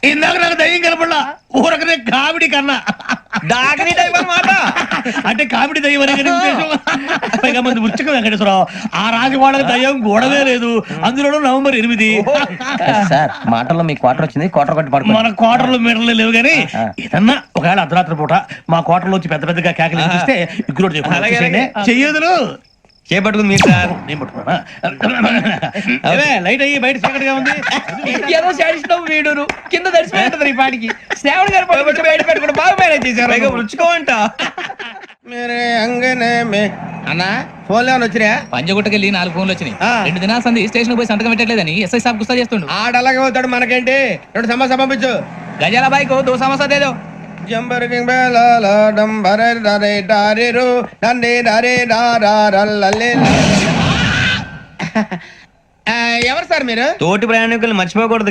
ఇందాక నాకు దయ్యం కనపడలా, ఊరకనే కామెడీ కన్నా. డాకిని టైప్ అన్నమాట. అంటే కామెడీ దయ్యం అనే ఉద్దేశం. పైగా మంది ఉచ్చక వెంకటేశ్వరరావు, ఆ రాజు వాళ్ళకి దయ్యం గొడవే లేదు. అందులోనూ నవంబర్ 8. సార్ మాటల్లో మీ క్వార్టర్ వచ్చింది, క్వార్టర్ కొట్టి పడుకో. మన క్వార్టర్లు మీటర్లు లేవు కానీ ఏదన్నా ఒకవేళ అర్ధరాత్రి పూట మా క్వార్టర్లో వచ్చి పెద్ద పెద్దగా కేకలు ఇస్తే ఇగ్గురు చెయ్యదులు చేపట్టుకుంది మీరు సార్. నేను పట్టుకున్నా. లైట్ అయ్యి బయట చీకటిగా ఉంది. ఏదో శాడిస్తాం వీడును కింద దర్శనం ఈ పాటికి. శ్రావణ్ గారు బయట పెట్టుకుంటే బాగా మేనేజ్ చేశారు. రుచుకోవంట. అన్నా ఫోన్ లో వచ్చినా? పంజగుట్టకెళ్ళి 4 ఫోన్లు వచ్చినాయి. 2 దినాల సంది స్టేషన్ పోయి సంతకం పెట్టలేదని ఎస్ఐ సాబ్ గుస్తా చేస్తుండు. ఆడలాగే పోతాడు, మనకేంటి? 2 సమస్య పంపించు. గజాల బైక్ 2 సమస్య దేదో. జంబరకింగ్ బేలాల డంబరే డరే డారిరు డండే డరే డారారల్లలే. ఎవరు సార్ మీరు? తోటి ప్రయాణికులు మర్చిపోకూడదు.